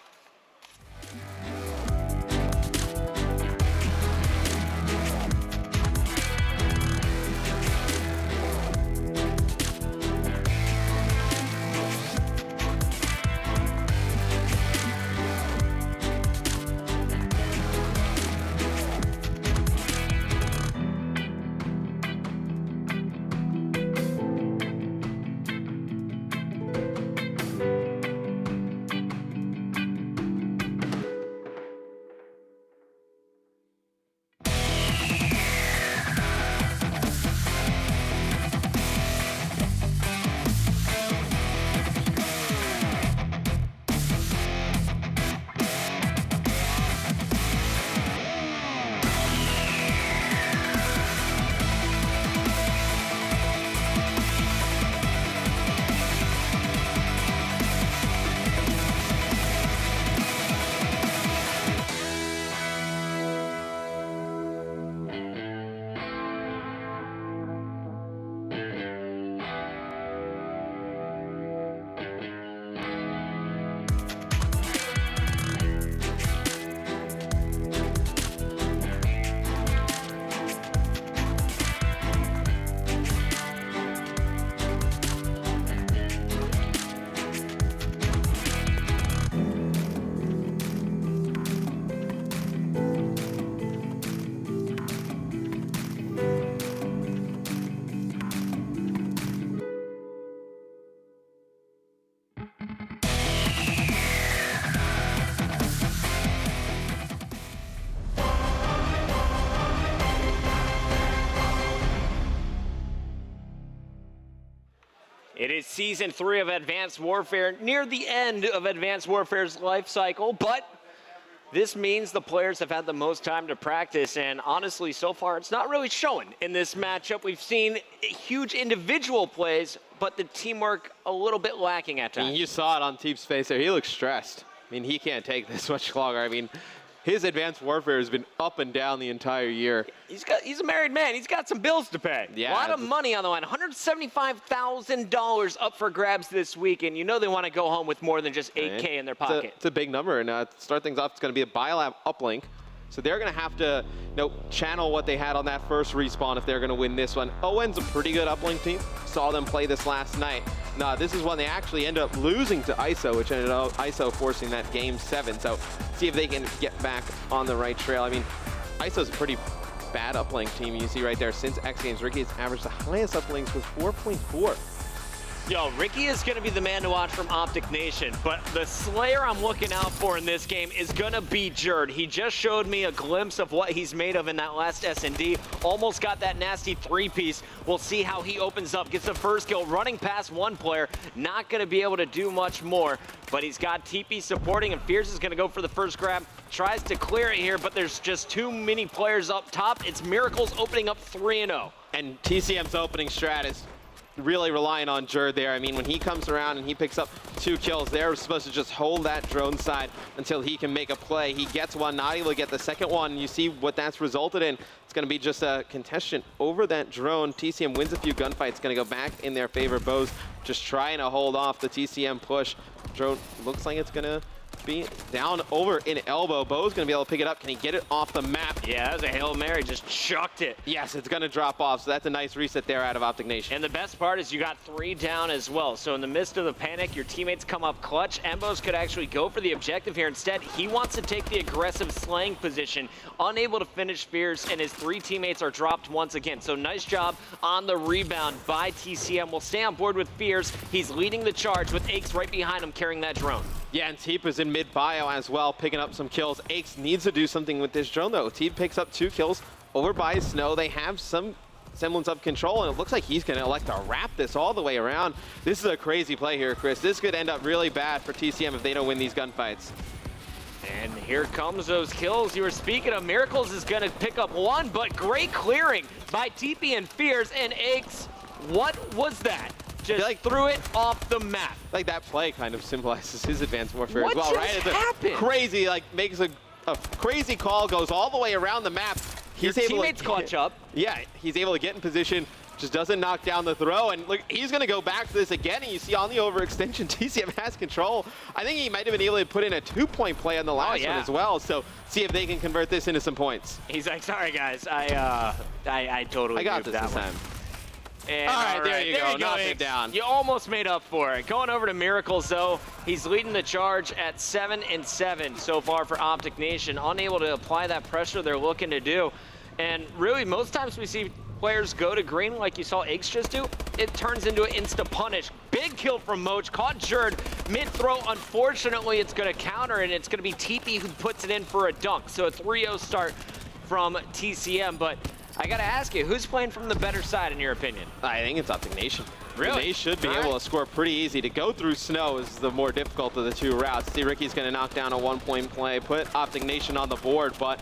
It is Season 3 of Advanced Warfare, near the end of Advanced Warfare's life cycle, but this means the players have had the most time to practice, and honestly, so far, it's not really showing in this matchup. We've seen huge individual plays, but the teamwork a little bit lacking at times. You saw it on Teep's face there. He looks stressed. I mean, he can't take this much longer. I mean, his Advanced Warfare has been up and down the entire year. He's a married man. He's got some bills to pay. Yeah, a lot of money on the line. $175,000 up for grabs this week, and you know they want to go home with more than just $8K in their pocket. It's a big number, and to start things off, it's going to be a Biolab uplink. So they're going to have to channel what they had on that first respawn if they're going to win this one. Owen's a pretty good uplink team. Saw them play this last night. No, this is one they actually ended up losing to ISO, which ended up ISO forcing that game 7. So see if they can get back on the right trail. I mean, ISO's a pretty bad uplink team. You see right there, since X Games, Ricky has averaged the highest uplinks with 4.4. Yo, Ricky is going to be the man to watch from Optic Nation, but the Slayer I'm looking out for in this game is going to be Jerd. He just showed me a glimpse of what he's made of in that last S&D. Almost got that nasty three-piece. We'll see how he opens up, gets the first kill, running past one player. Not going to be able to do much more, but he's got TP supporting, and Fierce is going to go for the first grab. Tries to clear it here, but there's just too many players up top. It's Miracles opening up 3-0. And TCM's opening strat is really relying on Jerd there. I mean, when he comes around and he picks up 2 kills, they're supposed to just hold that drone side until he can make a play. He gets one, not able to get the second one. You see what that's resulted in. It's going to be just a contestant over that drone. TCM wins a few gunfights, going to go back in their favor. Bo's just trying to hold off the TCM push. Drone looks like it's going to be down over in elbow. Bo's going to be able to pick it up. Can he get it off the map? Yeah, that was a Hail Mary, just chucked it. Yes, it's going to drop off, so that's a nice reset there out of Optic Nation. And the best part is you got 3 down as well. So in the midst of the panic, your teammates come up clutch. Embos could actually go for the objective here. Instead, he wants to take the aggressive slaying position, unable to finish Fierce, and his 3 teammates are dropped once again. So nice job on the rebound by TCM. We'll stay on board with Fierce. He's leading the charge with Aches right behind him carrying that drone. Yeah, and Teep is in mid-bio as well, picking up some kills. Aches needs to do something with this drone, though. Teep picks up 2 kills over by Snow. They have some semblance of control, and it looks like he's going to elect to wrap this all the way around. This is a crazy play here, Chris. This could end up really bad for TCM if they don't win these gunfights. And here comes those kills you were speaking of. Miracles is going to pick up 1, but great clearing by TP and Fierce, and Aches, what was that? Just like threw it off the map. Like that play kind of symbolizes his advanced warfare What as well, just right? It's happened? crazy, like makes a crazy call, goes all the way around the map. Your teammates clutch up. Yeah, he's able to get in position, just doesn't knock down the throw, and look, he's going to go back to this again, and you see on the overextension, TCM has control. I think he might have been able to put in a 2-point play on the last one as well, so see if they can convert this into some points. He's like, sorry guys, I totally got this that one. time. And all right, there you go, knock it down. You almost made up for it. Going over to Miracles, though, he's leading the charge at 7-7 so far for Optic Nation, unable to apply that pressure they're looking to do. And really, most times we see players go to green like you saw Aches just do, it turns into an insta-punish. Big kill from Moch, caught Jerd mid-throw. Unfortunately, it's going to counter, and it's going to be TP who puts it in for a dunk. So a 3-0 start from TCM, but I gotta ask you, who's playing from the better side in your opinion? I think it's Optic Nation. Really? They should be able to score pretty easy. To go through Snow is the more difficult of the 2 routes. See, Ricky's gonna knock down a 1-point play, put Optic Nation on the board, but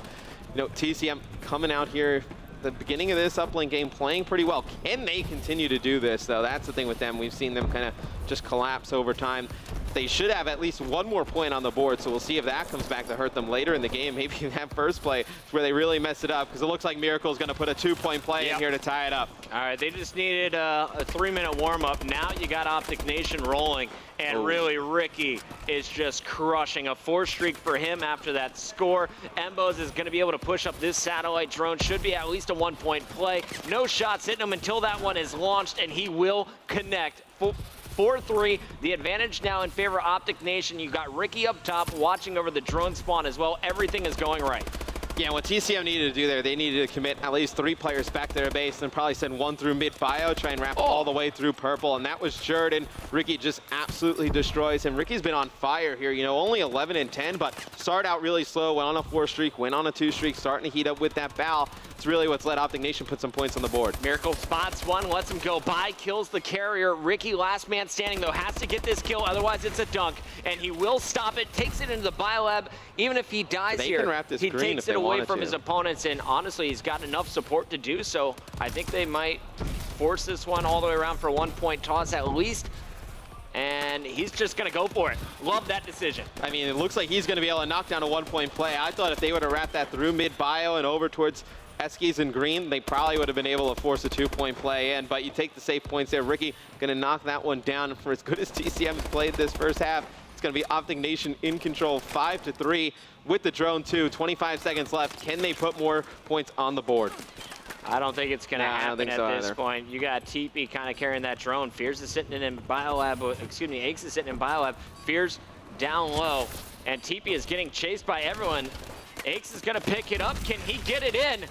you know, TCM coming out here the beginning of this uplink game playing pretty well. Can they continue to do this though? That's the thing with them. We've seen them kind of just collapse over time. They should have at least 1 more point on the board, so we'll see if that comes back to hurt them later in the game. Maybe in that first play is where they really mess it up, because it looks like Miracle's going to put a 2-point play in here to tie it up. All right, they just needed a 3-minute warm-up. Now you got Optic Nation rolling, and really Ricky is just crushing. A 4 streak for him after that score. Embos is going to be able to push up this satellite drone. Should be at least a 1-point play. No shots hitting him until that one is launched, and he will connect. 4-3, the advantage now in favor of Optic Nation. You got Ricky up top watching over the drone spawn as well. Everything is going right. Yeah, what TCM needed to do there, they needed to commit at least 3 players back to their base and probably send 1 through mid-bio, try and wrap all the way through purple, and that was Jordan. Ricky just absolutely destroys him. Ricky's been on fire here, you know, only 11-10, but started out really slow, went on a 4 streak, went on a 2 streak, starting to heat up with that bow. It's really what's let Optic Nation put some points on the board. Miracle spots 1, lets him go by, kills the carrier. Ricky, last man standing, though, has to get this kill, otherwise it's a dunk, and he will stop it, takes it into the biolab. Even if he dies they here, can wrap this he green takes if it they away wanted from to. his opponents, and honestly, he's got enough support to do so. I think they might force this one all the way around for a 1-point toss at least, and he's just going to go for it. Love that decision. I mean, it looks like he's going to be able to knock down a 1-point play. I thought if they would have wrapped that through mid-bio and over towards Eskies and Green, they probably would have been able to force a 2-point play in, but you take the safe points there. Ricky going to knock that one down. For as good as TCM has played this first half, it's going to be Optic Nation in control 5-3 with the drone too. 25 seconds left. Can they put more points on the board? I don't think it's going to happen at this either. point. You got TP kind of carrying that drone. Fierce is sitting in biolab, excuse me, Aches is sitting in biolab. Fierce down low, and TP is getting chased by everyone. Aches is going to pick it up. Can he get it in?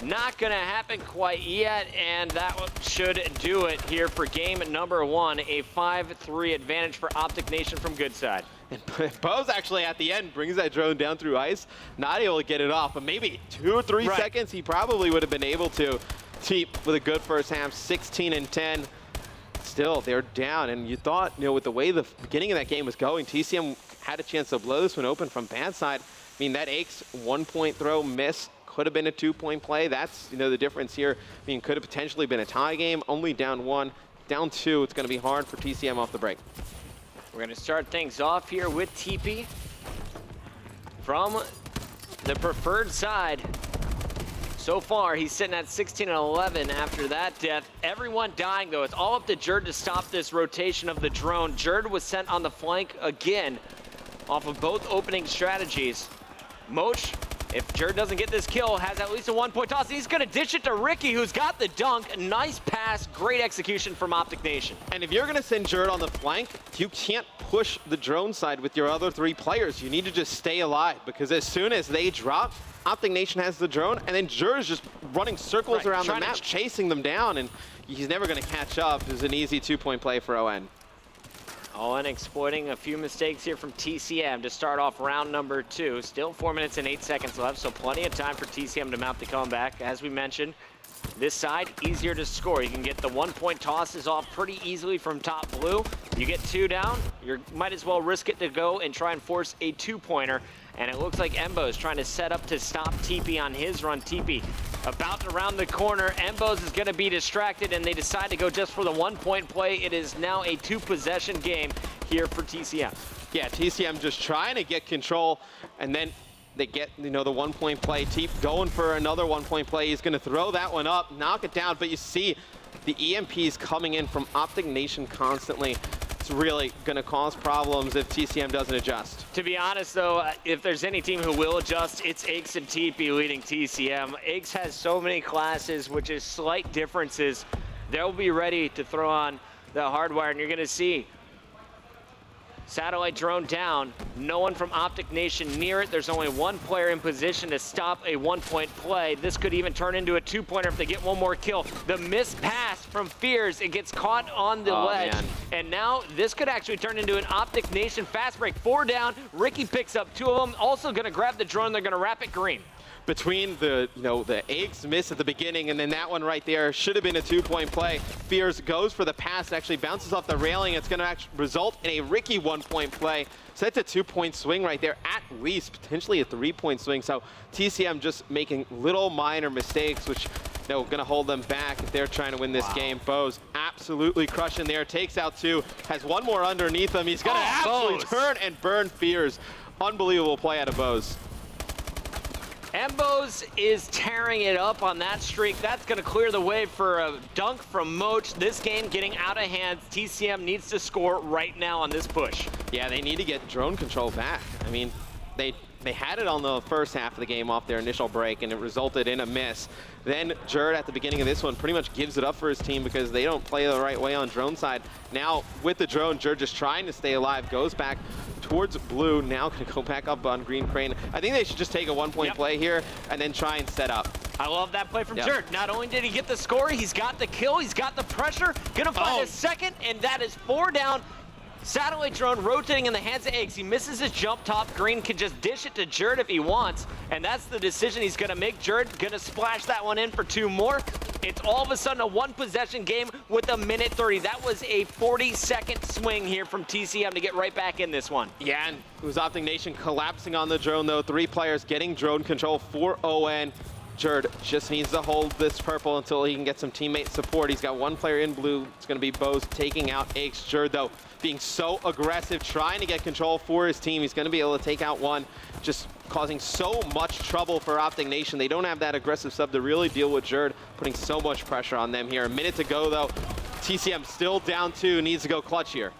Not gonna happen quite yet, and that should do it here for game number 1. A 5-3 advantage for Optic Nation from good side. And Bo's actually at the end brings that drone down through ice, not able to get it off, but maybe 2 or 3 seconds he probably would have been able to. Teep with a good first half, 16-10. Still, they're down, and you thought, with the way the beginning of that game was going, TCM had a chance to blow this one open from bad side. I mean, that Aches 1-point throw miss could have been a 2-point play. That's, the difference here. I mean, could have potentially been a tie game, only down 1. Down 2, it's going to be hard for TCM off the break. We're going to start things off here with TP from the preferred side. So far, he's sitting at 16-11 after that death. Everyone dying, though. It's all up to Jerd to stop this rotation of the drone. Jerd was sent on the flank again off of both opening strategies. Moch, if Jerd doesn't get this kill, has at least a 1-point toss. He's going to dish it to Ricky, who's got the dunk. Nice pass, great execution from Optic Nation. And if you're going to send Jerd on the flank, you can't push the drone side with your other 3 players. You need to just stay alive, because as soon as they drop, Optic Nation has the drone, and then Jerd is just running circles around the map, chasing them down, and he's never going to catch up. It's an easy 2-point play for ON. ON exploiting a few mistakes here from TCM to start off round number 2. Still 4 minutes and 8 seconds left, so plenty of time for TCM to mount the comeback. As we mentioned, this side, easier to score. You can get the 1-point tosses off pretty easily from top blue. You get 2 down, you might as well risk it to go and try and force a 2-pointer. And it looks like Embos trying to set up to stop TP on his run. TP about to round the corner. Embos is going to be distracted, and they decide to go just for the 1-point play. It is now a 2-possession game here for TCM. Yeah, TCM just trying to get control, and then they get, the 1-point play. Teep going for another 1-point play. He's going to throw that one up, knock it down, but you see the EMPs coming in from Optic Nation constantly. It's really going to cause problems if TCM doesn't adjust. To be honest, though, if there's any team who will adjust, it's Aches and TP leading TCM. Aches has so many classes, which is slight differences. They'll be ready to throw on the hardwire, and you're going to see satellite drone down. No one from Optic Nation near it. There's only 1 player in position to stop a 1-point play. This could even turn into a 2-pointer if they get 1 more kill. The missed pass from Fears, it gets caught on the ledge. Man. And now this could actually turn into an Optic Nation fast break. 4 down. Ricky picks up 2 of them. Also going to grab the drone. They're going to wrap it green. Between the, the Aches miss at the beginning and then that one right there should have been a 2-point play. Fears goes for the pass, actually bounces off the railing. It's going to result in a Ricky 1-point play. So that's a 2-point swing right there, at least potentially a 3-point swing. So TCM just making little minor mistakes, which going to hold them back if they're trying to win this game. Bo's absolutely crushing there, takes out 2, has 1 more underneath him. He's going to absolutely turn and burn Fears. Unbelievable play out of Bo's. Embos is tearing it up on that streak. That's going to clear the way for a dunk from Moch. This game getting out of hand. TCM needs to score right now on this push. Yeah, they need to get drone control back. I mean, they had it on the first half of the game off their initial break, and it resulted in a miss. Then Jerd at the beginning of this one pretty much gives it up for his team because they don't play the right way on drone side. Now with the drone, Jerd just trying to stay alive, goes back towards blue, now gonna go back up on green crane. I think they should just take a 1-point play here and then try and set up. I love that play from Jerd. Not only did he get the score, he's got the kill, he's got the pressure, gonna find a second, and that is 4 down. Satellite drone rotating in the hands of Aches. He misses his jump top. Green can just dish it to Jerd if he wants, and that's the decision he's gonna make. Jerd gonna splash that one in for 2 more. It's all of a sudden a 1-possession game with 1:30. That was a 40-second swing here from TCM to get right back in this one. Yeah, and it was Optic Nation collapsing on the drone though. 3 players getting drone control for ON. Jerd just needs to hold this purple until he can get some teammate support. He's got 1 player in blue. It's going to be Bose taking out Aches. Jerd, though, being so aggressive, trying to get control for his team. He's going to be able to take out 1, just causing so much trouble for Optic Nation. They don't have that aggressive sub to really deal with Jerd, putting so much pressure on them here. A minute to go, though. TCM still down 2, needs to go clutch here.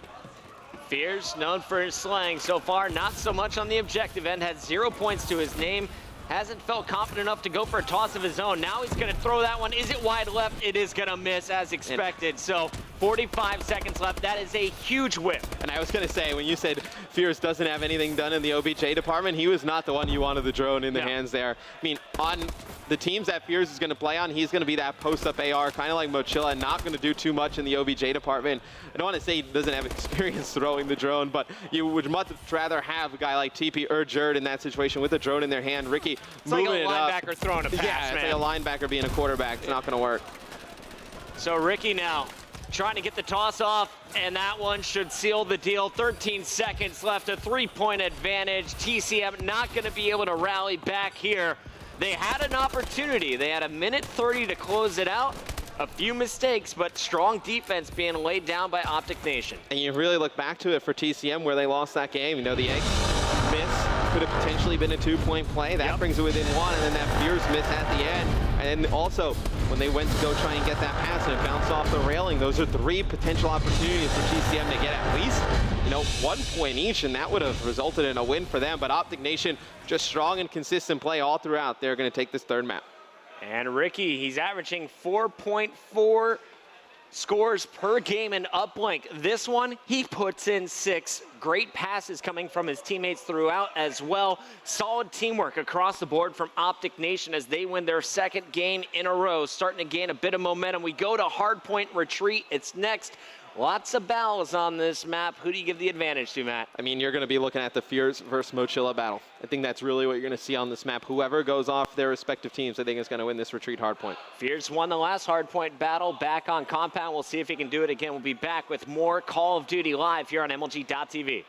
Fears, known for his slang so far, not so much on the objective end, had 0 points to his name. Hasn't felt confident enough to go for a toss of his own. Now he's going to throw that one. Is it wide left? It is going to miss as expected. So 45 seconds left. That is a huge whip. And I was going to say, when you said Fierce doesn't have anything done in the OBJ department, he was not the one you wanted the drone in the hands there. I mean, on the teams that Fierce is going to play on, he's going to be that post-up AR, kind of like Mochila, and not going to do too much in the OBJ department. I don't want to say he doesn't have experience throwing the drone, but you would much rather have a guy like TP or Jerd in that situation with a drone in their hand. Ricky it's like a moving it up. linebacker throwing a pass, yeah, it's man. like a linebacker being a quarterback. It's not going to work. So Ricky now trying to get the toss off, and that one should seal the deal. 13 seconds left, a 3-point advantage. TCM not going to be able to rally back here. They had an opportunity. They had a minute 30 to close it out. A few mistakes, but strong defense being laid down by Optic Nation. And you really look back to it for TCM where they lost that game. You know, the egg miss could have potentially been a 2-point play. That brings it within 1, and then that Fierce miss at the end. And then also, when they went to go try and get that pass and it bounced off the railing, those are 3 potential opportunities for TCM to get at least, 1 point each, and that would have resulted in a win for them. But Optic Nation, just strong and consistent play all throughout. They're going to take this 3rd map. And Ricky, he's averaging 4.4 scores per game in uplink. This one, he puts in 6. Great passes coming from his teammates throughout as well. Solid teamwork across the board from Optic Nation as they win their 2nd game in a row, starting to gain a bit of momentum. We go to hardpoint retreat. It's next. Lots of battles on this map. Who do you give the advantage to, Matt? I mean, you're going to be looking at the Fierce versus Mochila battle. I think that's really what you're going to see on this map. Whoever goes off their respective teams, I think is going to win this retreat hardpoint. Fierce won the last hardpoint battle back on compound. We'll see if he can do it again. We'll be back with more Call of Duty Live here on MLG.TV.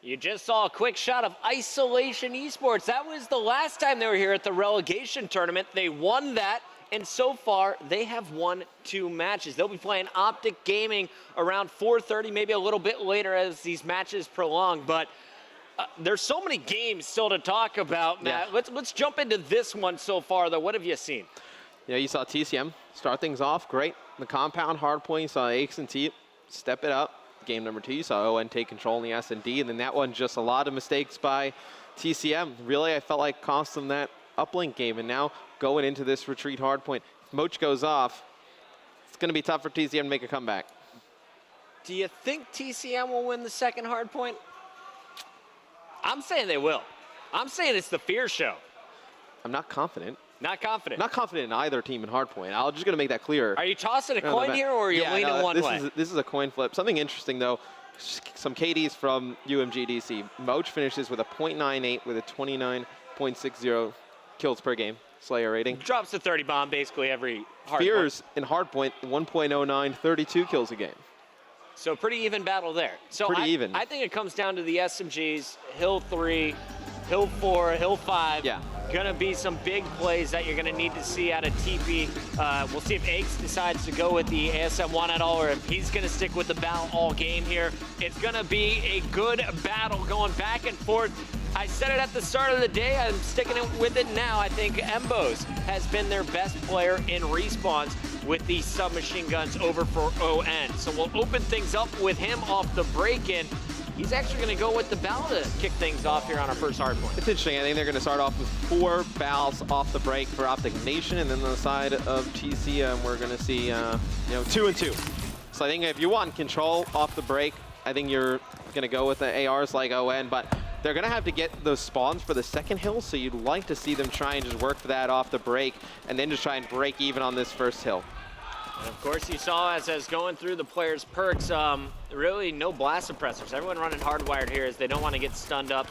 You just saw a quick shot of Isolation Esports. That was the last time they were here at the relegation tournament. They won that, and so far, they have won 2 matches. They'll be playing Optic Gaming around 4:30, maybe a little bit later as these matches prolong. But there's so many games still to talk about, Matt. Yeah. Let's jump into this one so far, though. What have you seen? Yeah, you saw TCM start things off great. The compound hardpoint, you saw Aches and T step it up. Game number 2, you saw ON take control in the S&D, and then that one, just a lot of mistakes by TCM. Really, I felt like cost them that uplink game, and now going into this retreat hardpoint, if Moch goes off, it's going to be tough for TCM to make a comeback. Do you think TCM will win the second hardpoint? I'm saying they will. I'm saying it's the fear show. I'm not confident. Not confident. Not confident in either team in hardpoint. I'm just going to make that clear. Are you tossing a coin here, or are you leaning one way? This is a coin flip. Something interesting, though, some KDs from UMGDC. Moch finishes with a .98 with a 29.60 kills per game Slayer rating. Drops the 30 bomb basically every hardpoint. Fears in hardpoint, 1.09, 32 kills a game. So pretty even battle there. So pretty even. I think it comes down to the SMGs, Hill 3, Hill 4, Hill 5. Yeah. Gonna be some big plays that you're gonna need to see out of TP. We'll see if Aches decides to go with the ASM1 at all, or if he's gonna stick with the battle all game here. It's gonna be a good battle going back and forth. I said it at the start of the day, I'm sticking it with it now. I think Embos has been their best player in respawns with these submachine guns over for ON. So we'll open things up with him off the break-in. He's actually going to go with the bow to kick things off here on our first hardpoint. It's interesting. I think they're going to start off with 4 bows off the break for Optic Nation, and then on the side of TCM, we're going to see 2 and 2. So I think if you want control off the break, I think you're going to go with the ARs like ON, but they're going to have to get those spawns for the second hill, so you'd like to see them try and just work for that off the break, and then just try and break even on this first hill. And of course, you saw as going through the players' perks, really no blast suppressors. Everyone running hardwired here as they don't want to get stunned up.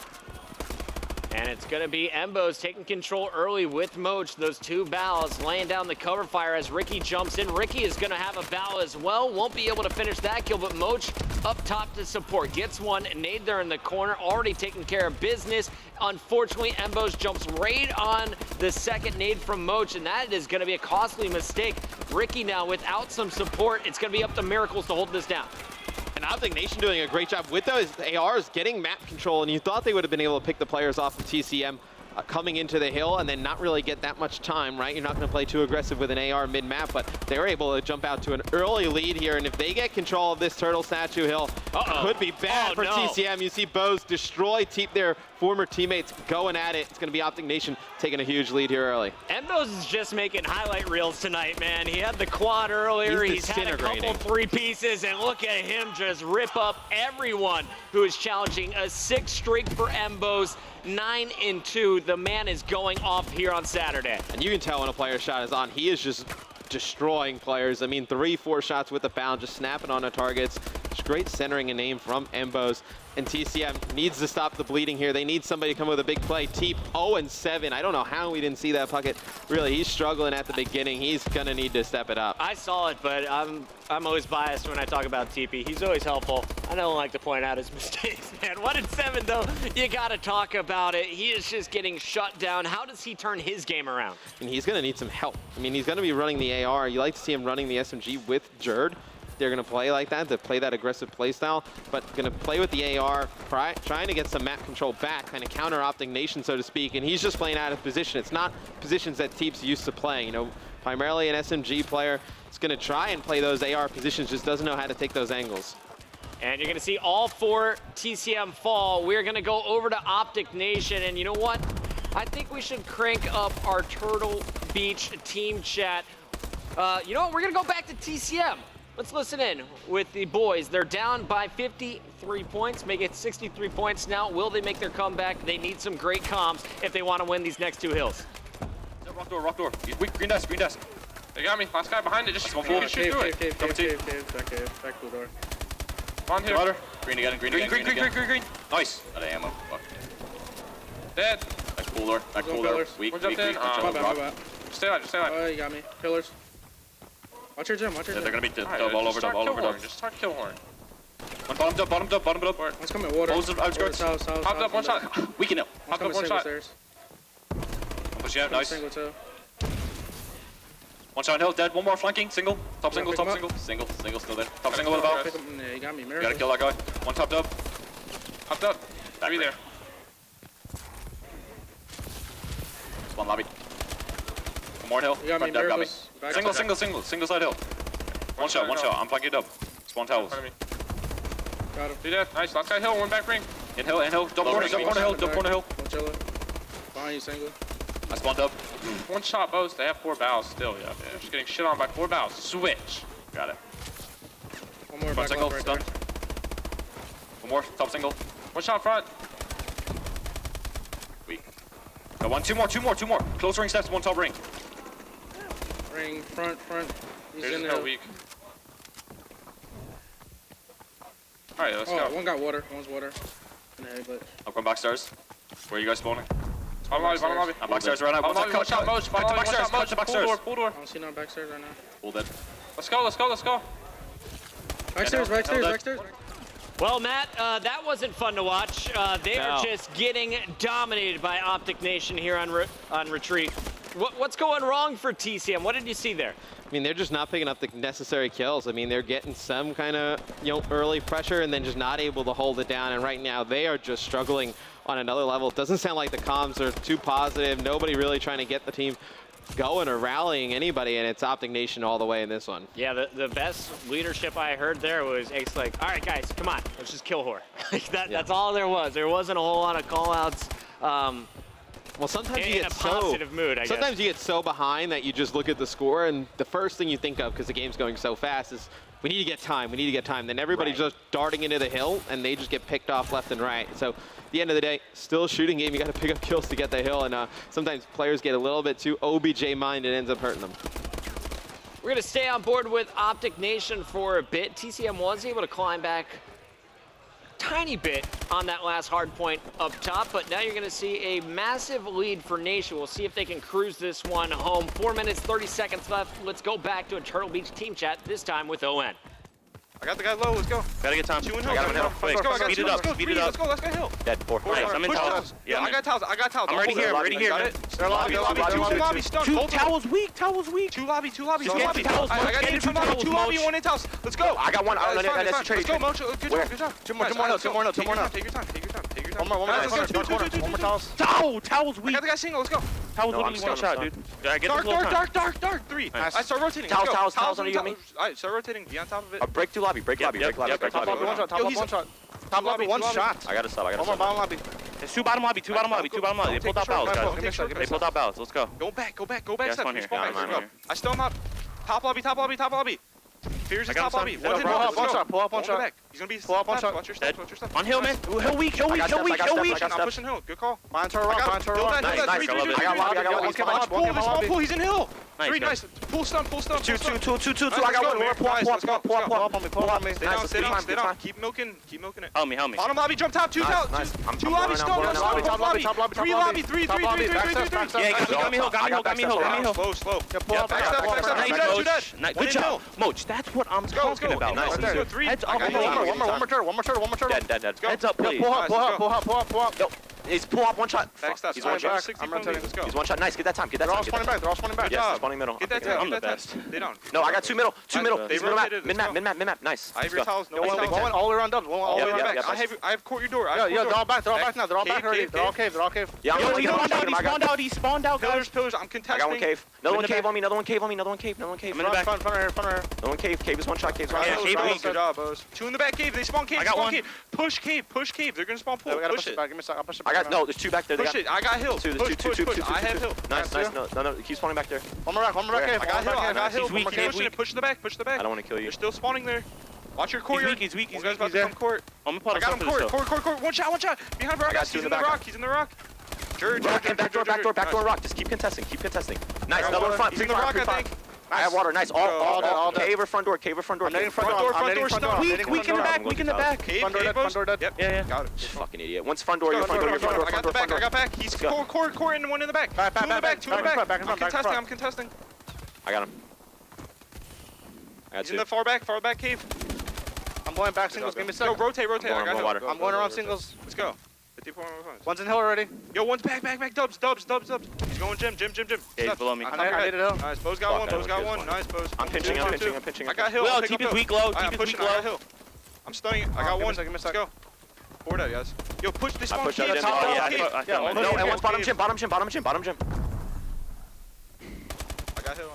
And it's going to be Embos taking control early with Moch. Those 2 bows laying down the cover fire as Ricky jumps in. Ricky is going to have a bow as well. Won't be able to finish that kill, but Moch up top to support. Gets one. Nade there in the corner, already taking care of business. Unfortunately, Embos jumps right on the second nade from Moch, and that is going to be a costly mistake. Ricky now without some support. It's going to be up to Miracles to hold this down. And Optic Nation doing a great job with those ARs, getting map control, and you thought they would have been able to pick the players off of TCM coming into the hill and then not really get that much time, right? You're not going to play too aggressive with an AR mid-map, but they were able to jump out to an early lead here, and if they get control of this Turtle Statue Hill, could be bad for TCM. You see Bose destroy their former teammates going at it. It's going to be Optic Nation taking a huge lead here early. Embos is just making highlight reels tonight, man. He had the quad earlier. He's had a couple 3 pieces, and look at him just rip up everyone who is challenging. A 6th streak for Embos, 9 and 2. The man is going off here on Saturday. And you can tell when a player's shot is on. He is just destroying players. I mean, 3-4 shots with the bound, just snapping on the targets. Just great centering and aim from Embos. And TCM needs to stop the bleeding here. They need somebody to come with a big play. Teep 0-7. I don't know how we didn't see that pucket. Really, he's struggling at the beginning. He's gonna need to step it up. I saw it, but I'm always biased when I talk about TP. He's always helpful. I don't like to point out his mistakes, man. 1-7 though, you gotta talk about it. He is just getting shut down. How does he turn his game around? And he's gonna need some help. I mean, he's gonna be running the AR. You like to see him running the SMG with Jerd. They're going to play like that, to play that aggressive play style, but going to play with the AR, trying to get some map control back, kind of counter Optic Nation, so to speak, and he's just playing out of position. It's not positions that Teep's used to playing. Primarily an SMG player. It's going to try and play those AR positions, just doesn't know how to take those angles. And you're going to see all 4 TCM fall. We're going to go over to Optic Nation, and you know what? I think we should crank up our Turtle Beach team chat. You know what? We're going to go back to TCM. Let's listen in with the boys. They're down by 53 points, make it 63 points now. Will they make their comeback? They need some great comms if they want to win these next 2 hills. Rock door, rock door. Green desk, green desk. They got me. Last guy behind it. Just shoot through it. Cave, back to the door. On here. Water. Green again, green. Nice. Out of ammo. Fuck. Dead. Nice pool door. Back pool door. Weak. My bad. Just stay alive, Oh, you got me. Pillars. Watch your gem, watch your gem. They're gonna be dub all over, dub all over, dub. Just start kill horn. One bottom up, bottom up, bottom up. One's coming water. Close the outskirts. House. Popped up, one shot. We can help. One's Popped up, coming one single shot. stairs. I'm pushing out, nice. Single too. One shot hill, dead. One more flanking, single. Top single, pick top him single. Single still there. Top single, what about? Pick him. Yeah, you got me. Gotta Miracle. kill that guy. One topped up. Popped up. Three there. One lobby. One more hill. You got me. Front dead, got me. Miracles. Back Single, to single side hill. One shot. I'm flanking it up. Spawn towels. Got him. See that? Nice. Last guy hill, one back ring. In hill. Double corner hill. One chiller. Behind you, single. I spawned up. One shot both. They have 4 bows still. Yeah, man. Just getting shit on by 4 bows. Switch. Got it. One more Front back single. left right Stun. there. One more. Top single. One shot front. Weak. Got one. Two more. Close ring steps. One top ring. Ring, front. He's Here's in hell there. weak. Alright, let's Oh, go. one got water. One's water. In the head, but I'm going back stairs. Where are you guys spawning? bottom lobby. I'm back stairs right now. One shot motion. Back to back stairs. I don't see no backstairs right now. Full dead. Let's go. Backstairs. Well, Matt, that wasn't fun to watch. They are just getting dominated by Optic Nation here on retreat. What's going wrong for TCM? What did you see there? I mean, they're just not picking up the necessary kills. I mean, they're getting some kind of, early pressure and then just not able to hold it down. And right now, they are just struggling on another level. It doesn't sound like the comms are too positive. Nobody really trying to get the team going or rallying anybody, and it's Optic Nation all the way in this one. Yeah, the best leadership I heard there was Ace like, all right, guys, come on, let's just kill whore. That's all there was. There wasn't a whole lot of call-outs. Well, sometimes in you get a positive mood, I guess. Sometimes you get so behind that you just look at the score, and the first thing you think of, because the game's going so fast, is we need to get time. Then everybody's just darting into the hill, and they just get picked off left and right. So at the end of the day, still a shooting game. You got to pick up kills to get the hill, and sometimes players get a little bit too OBJ-minded and ends up hurting them. We're going to stay on board with Optic Nation for a bit. TCM was able to climb back tiny bit on that last hard point up top, but now you're going to see a massive lead for Nation. We'll see if they can cruise this one home. 4 minutes, 30 seconds left. Let's go back to a Turtle Beach team chat, this time with ON. I got the guy low, let's go. Gotta get time. 2 and hill. I got him in hill. Let's go, speed it up, speed it up. Let's go hill. Dead, 4. Nice, I'm in towels. Yeah, I got towels. I'm ready here, Got it. They're lobby, two lobby, stun. Towels weak. Two lobby. I got you, 2 lobby, 2 lobby, 1 in towels. Let's go. I got one. Let's go, Mocho. Good job. Two more hill. Take your time. One more. One more towels. Towels weak. I got the guy single, let's go. Towels literally one shot, dude. Dark. 3. I start rotating. Towels under you, me. Alright, start rotating. Be on top of it. Break lobby. Top lobby, 1 shot. Top lobby, 1 shot. I gotta stop. One more bottom lobby. There's 2 bottom lobby. They pulled out bows, guys. They pulled out bows. Let's go. Go back. Yeah, Step. spawn here. Spawn Yeah, back. I'm Go. here. I still am up. Top lobby. Fears is I got top him, lobby. son. One hit. Pull up, one shot. He's gonna be Pull up, one shot. Watch your steps. On hill, man. Hill weak. I'm pushing hill. Good call. Nice. I got lobby. Small pull. He's in hill. Nice, 3, guys. nice. Pull stun. Two. I got one. Pull up on me. Stay Nice, down. Keep milking it. Help me. Bottom lobby, jump top. 2 Nice. 2 lobby, stone. Top lobby. 3 lobby. 3. Yeah, got me hill. Slow. Backstab. Good job. Moch, that's what I'm talking about. Nice. Nice. 3. Heads up. One more turtle. Dead. Heads up, please. Pull up. Yo, he's pull up 1 shot. Backstab. He's 1 shot. I'm rotating. Let's go. He's 1 shot. Nice. Get that time. They're all spawning back. Yes, spawning middle. Get that I'm time. the best. They don't. No, I got 2 middle. They He's middle map. rotated. Mid-map. Nice. I have your towels. No One one all around dubs. All the way Yep, back. I have court your door. They're all back now. They're all back already. They're all cave. Yeah, he spawned out, guys. Pillars. I'm contesting. I got 1 cave. Another one cave on me. Another one cave. I'm in the back. Front her. Another one cave. Cave is 1 shot. Cave's 1 shot. Cave. Good job, boys. 2 in the back cave. They spawn cave. I got 1. Push cave. They're gonna spawn pool. Push it. I got no. There's 2 back there. Push it. I got hill. Push. I have hill. Nice. No. Keep spawning back there. One more cave. I got hill. He's weak. Push the back. I don't want to kill you. They're still spawning there. Watch your court. He's weak. You guys about to come court. I'm gonna I got him court. 1 shot. Behind rock. He's in the rock. Back door rock. Just keep contesting. Nice. Another one front. He's in the rock, I think. I have water. Nice. All cave or front door. Front door. Weak in the back. Front door dead. Yeah. Got it. Just fucking idiot. Once front door. Your front door. I got back. He's court and 1 in the back. 2 in the back. I'm contesting. I got him. He's in the far back cave. I'm going back singles. Give me a second. Yo, rotate. I got hill. water. I'm going around singles. Let's go. 54 One's in hill already. Yo, one's back. Dubs. He's going gym. Yeah, he's below me. I needed hill. Nice, Bo's got one. Bo's got one. Nice, Bo's. I'm pinching. I got hill. Will, Pick up TP is hill. weak low. I'm TP is pushing. weak I got low. hill. I'm stunning it. I got one. Give me a Let's second. go. Forward that, guys. Yo, push this I one. push up gym. Top Yeah, cave. no, and one's bottom gym. I got hill.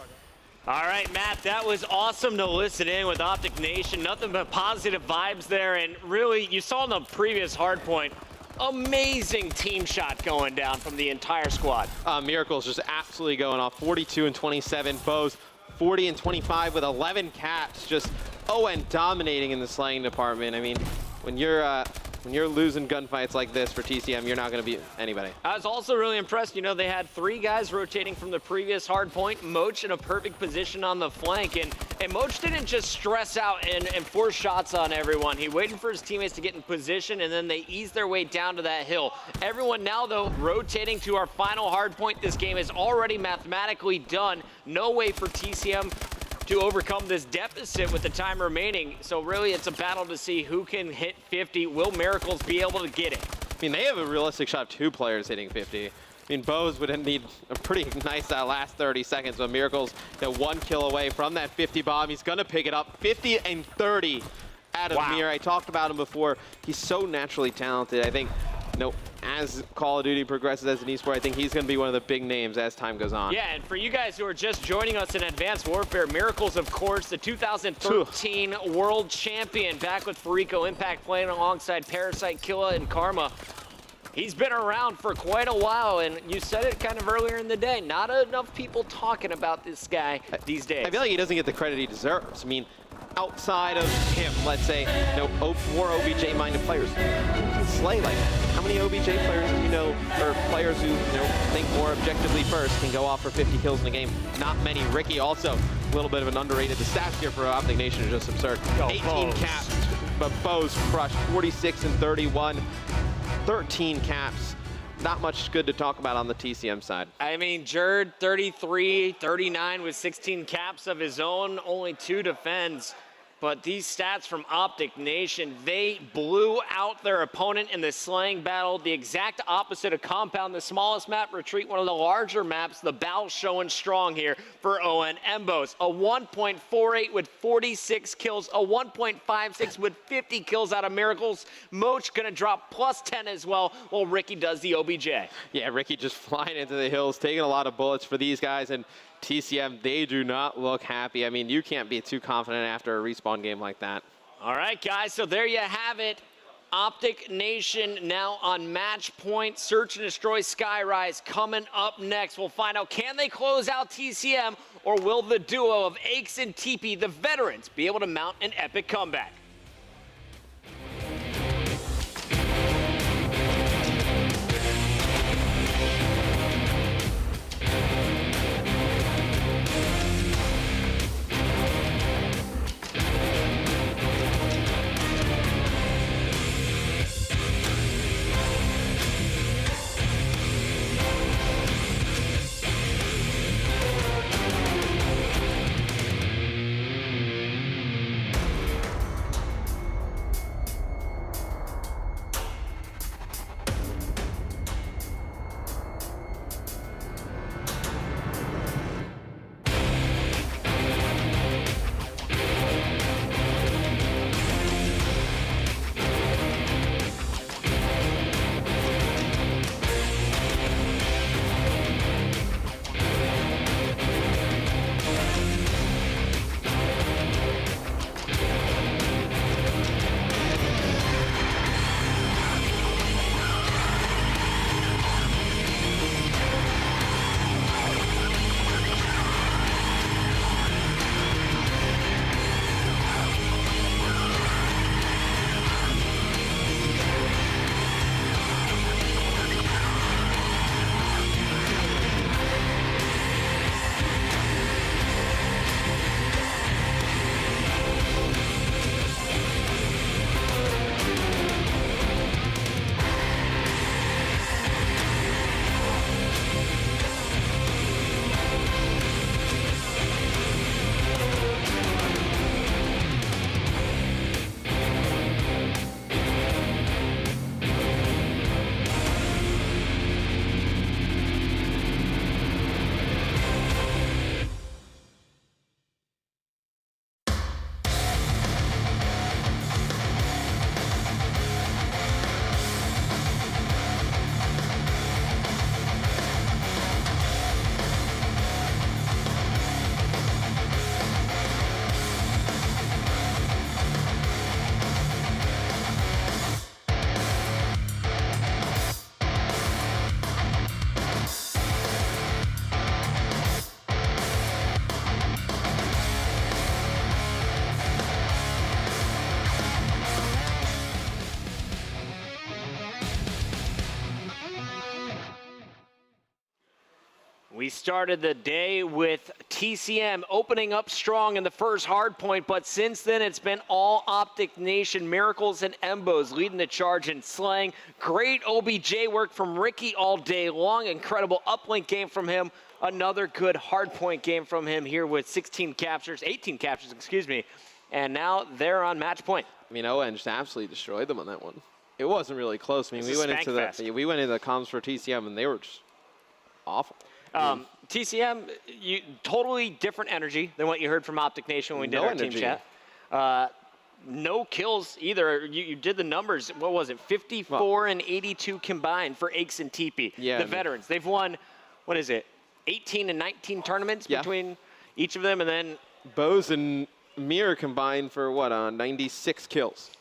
All right, Matt, that was awesome to listen in with Optic Nation. Nothing but positive vibes there. And really, you saw in the previous hard point, amazing team shot going down from the entire squad. Miracle's just absolutely going off. 42 and 27. Bows 40 and 25 with 11 caps. Just and dominating in the slaying department. I mean, when you're losing gunfights like this for TCM, you're not going to beat anybody. I was also really impressed. You know, they had 3 guys rotating from the previous hard point. Moch in a perfect position on the flank. And Moch didn't just stress out and force shots on everyone. He waited for his teammates to get in position, and then they eased their way down to that hill. Everyone now, though, rotating to our final hard point. This game is already mathematically done. No way for TCM to overcome this deficit with the time remaining. So really, it's a battle to see who can hit 50. Will Miracles be able to get it? I mean, they have a realistic shot of 2 players hitting 50. I mean, Bows would need a pretty nice last 30 seconds, but Miracles, 1 kill away from that 50 bomb. He's gonna pick it up. 50 and 30 out of Mir. I talked about him before. He's so naturally talented. I think, as Call of Duty progresses as an esport, I think he's going to be one of the big names as time goes on. Yeah, and for you guys who are just joining us in Advanced Warfare, Miracles, of course, the 2013 World Champion, back with Farico Impact, playing alongside Parasite, Killa, and Karma. He's been around for quite a while, and you said it kind of earlier in the day, not enough people talking about this guy these days. I feel like he doesn't get the credit he deserves. I mean, outside of him, let's say, more OBJ-minded players can slay like that. How many OBJ players do you know, or players who think more objectively first, can go off for 50 kills in a game? Not many. Ricky also a little bit of an underrated. The stats here for Optic Nation are just absurd. 18 caps, but Bows crushed 46 and 31, 13 caps. Not much good to talk about on the TCM side. I mean, Jerd, 33, 39 with 16 caps of his own, only 2 defends. But these stats from Optic Nation, they blew out their opponent in the slaying battle. The exact opposite of Compound, the smallest map, Retreat, one of the larger maps. The battle showing strong here for ON Embos. A 1.48 with 46 kills, a 1.56 with 50 kills out of Miracles. Moch gonna drop plus 10 as well, while Ricky does the OBJ. Yeah, Ricky just flying into the hills, taking a lot of bullets for these guys, and TCM, they do not look happy. I mean, you can't be too confident after a respawn game like that. All right, guys, so there you have it. Optic Nation now on match point. Search and Destroy Skyrise coming up next. We'll find out, can they close out TCM, or will the duo of Aches and TP, the veterans, be able to mount an epic comeback? We started the day with TCM opening up strong in the first hard point, but since then it's been all Optic Nation. Miracles and Embos leading the charge and slaying. Great OBJ work from Ricky all day long. Incredible uplink game from him. Another good hard point game from him here with 18 captures, excuse me. And now they're on match point. I mean, ON just absolutely destroyed them on that one. It wasn't really close. I mean, we went into the comms for TCM and they were just awful. TCM, totally different energy than what you heard from Optic Nation when we did our team chat. No kills either. You did the numbers. What was it? 54 and 82 combined for Aches and TP. Yeah, the veterans. They've won, what is it, 18 and 19 tournaments between each of them, and then Bose and Mir combined for what, 96 kills.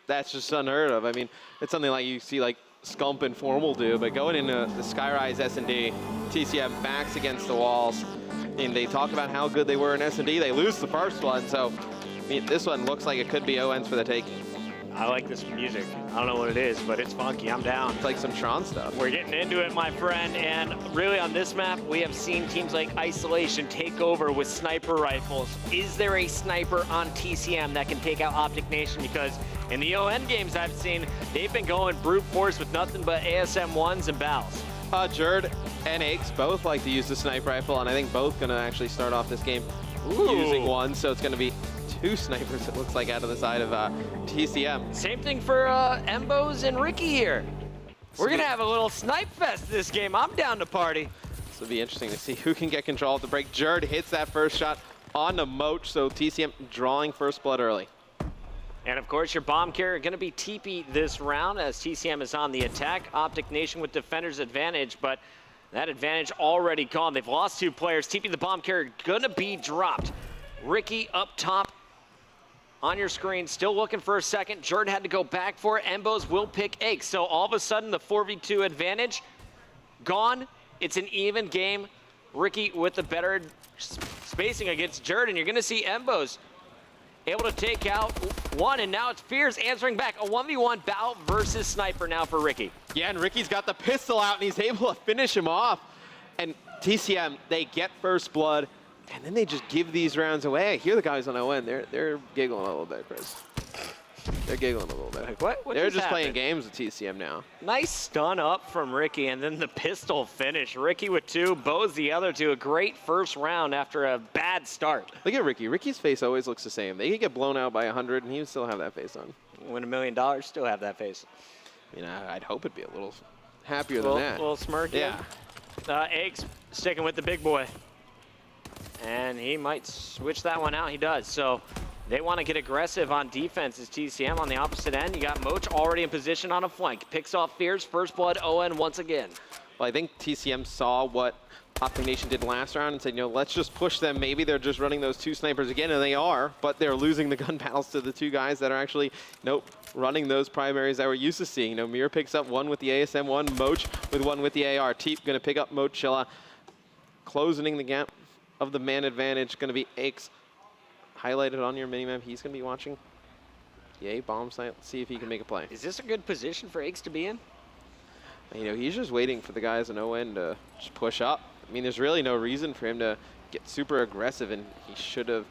That's just unheard of. I mean, it's something like you see like Scump and Formal do, but going into the Skyrise S&D, TCM backs against the walls, and they talk about how good they were in S&D. They lose the first one, so I mean, this one looks like it could be ON's for the taking. I like this music. I don't know what it is, but it's funky. I'm down. It's like some Tron stuff. We're getting into it, my friend, and really on this map, we have seen teams like Isolation take over with sniper rifles. Is there a sniper on TCM that can take out Optic Nation? Because in the ON games I've seen, they've been going brute force with nothing but ASM-1s and BALs. Jerd and Aches both like to use the sniper rifle, and I think both going to actually start off this game using one, so it's going to be two snipers, it looks like, out of the side of TCM. Same thing for Embos and Ricky here. We're going to have a little snipe fest this game. I'm down to party. This will be interesting to see who can get control of the break. Jerd hits that first shot on the Moach, so TCM drawing first blood early. And of course, your bomb carrier going to be TP this round as TCM is on the attack. Optic Nation with defender's advantage, but that advantage already gone. They've lost 2 players. TP the bomb carrier going to be dropped. Ricky up top on your screen, still looking for a second. Jerd had to go back for it. Embos will pick Aches. So all of a sudden, the 4v2 advantage gone. It's an even game. Ricky with the better spacing against Jerd, and you're going to see Embos able to take out one, and now it's Fears answering back. A 1v1 battle versus Sniper now for Ricky. Yeah, and Ricky's got the pistol out, and he's able to finish him off. And TCM, they get first blood, and then they just give these rounds away. I hear the guys on ON, they're giggling a little bit, Chris. They're giggling a little bit. Like, what they're just happened? playing games with TCM now. Nice stun up from Ricky, and then the pistol finish. Ricky with 2, Bo's the other 2. A great first round after a bad start. Look at Ricky. Ricky's face always looks the same. They could get blown out by 100, and he would still have that face on. Win $1 million, still have that face. You know, I'd hope it'd be a little happier than that. A little smirk. Yeah. Aches sticking with the big boy. And he might switch that one out. He does. So they want to get aggressive on defense as TCM on the opposite end. You got Moach already in position on a flank. Picks off Fears. First blood ON once again. Well, I think TCM saw what Optic Nation did last round and said, you know, let's just push them. Maybe they're just running those 2 snipers again, and they are, but they're losing the gun battles to the 2 guys that are actually, running those primaries that we're used to seeing. Mir picks up 1 with the ASM-1, Moach with 1 with the AR. Teep going to pick up Mochilla, closing the gap of the man advantage. Going to be Aches, highlighted on your minimap. He's going to be watching the A bomb site. Let's see if he can make a play. Is this a good position for Aches to be in? You know, he's just waiting for the guys on ON to just push up. I mean, there's really no reason for him to get super aggressive, and he should have.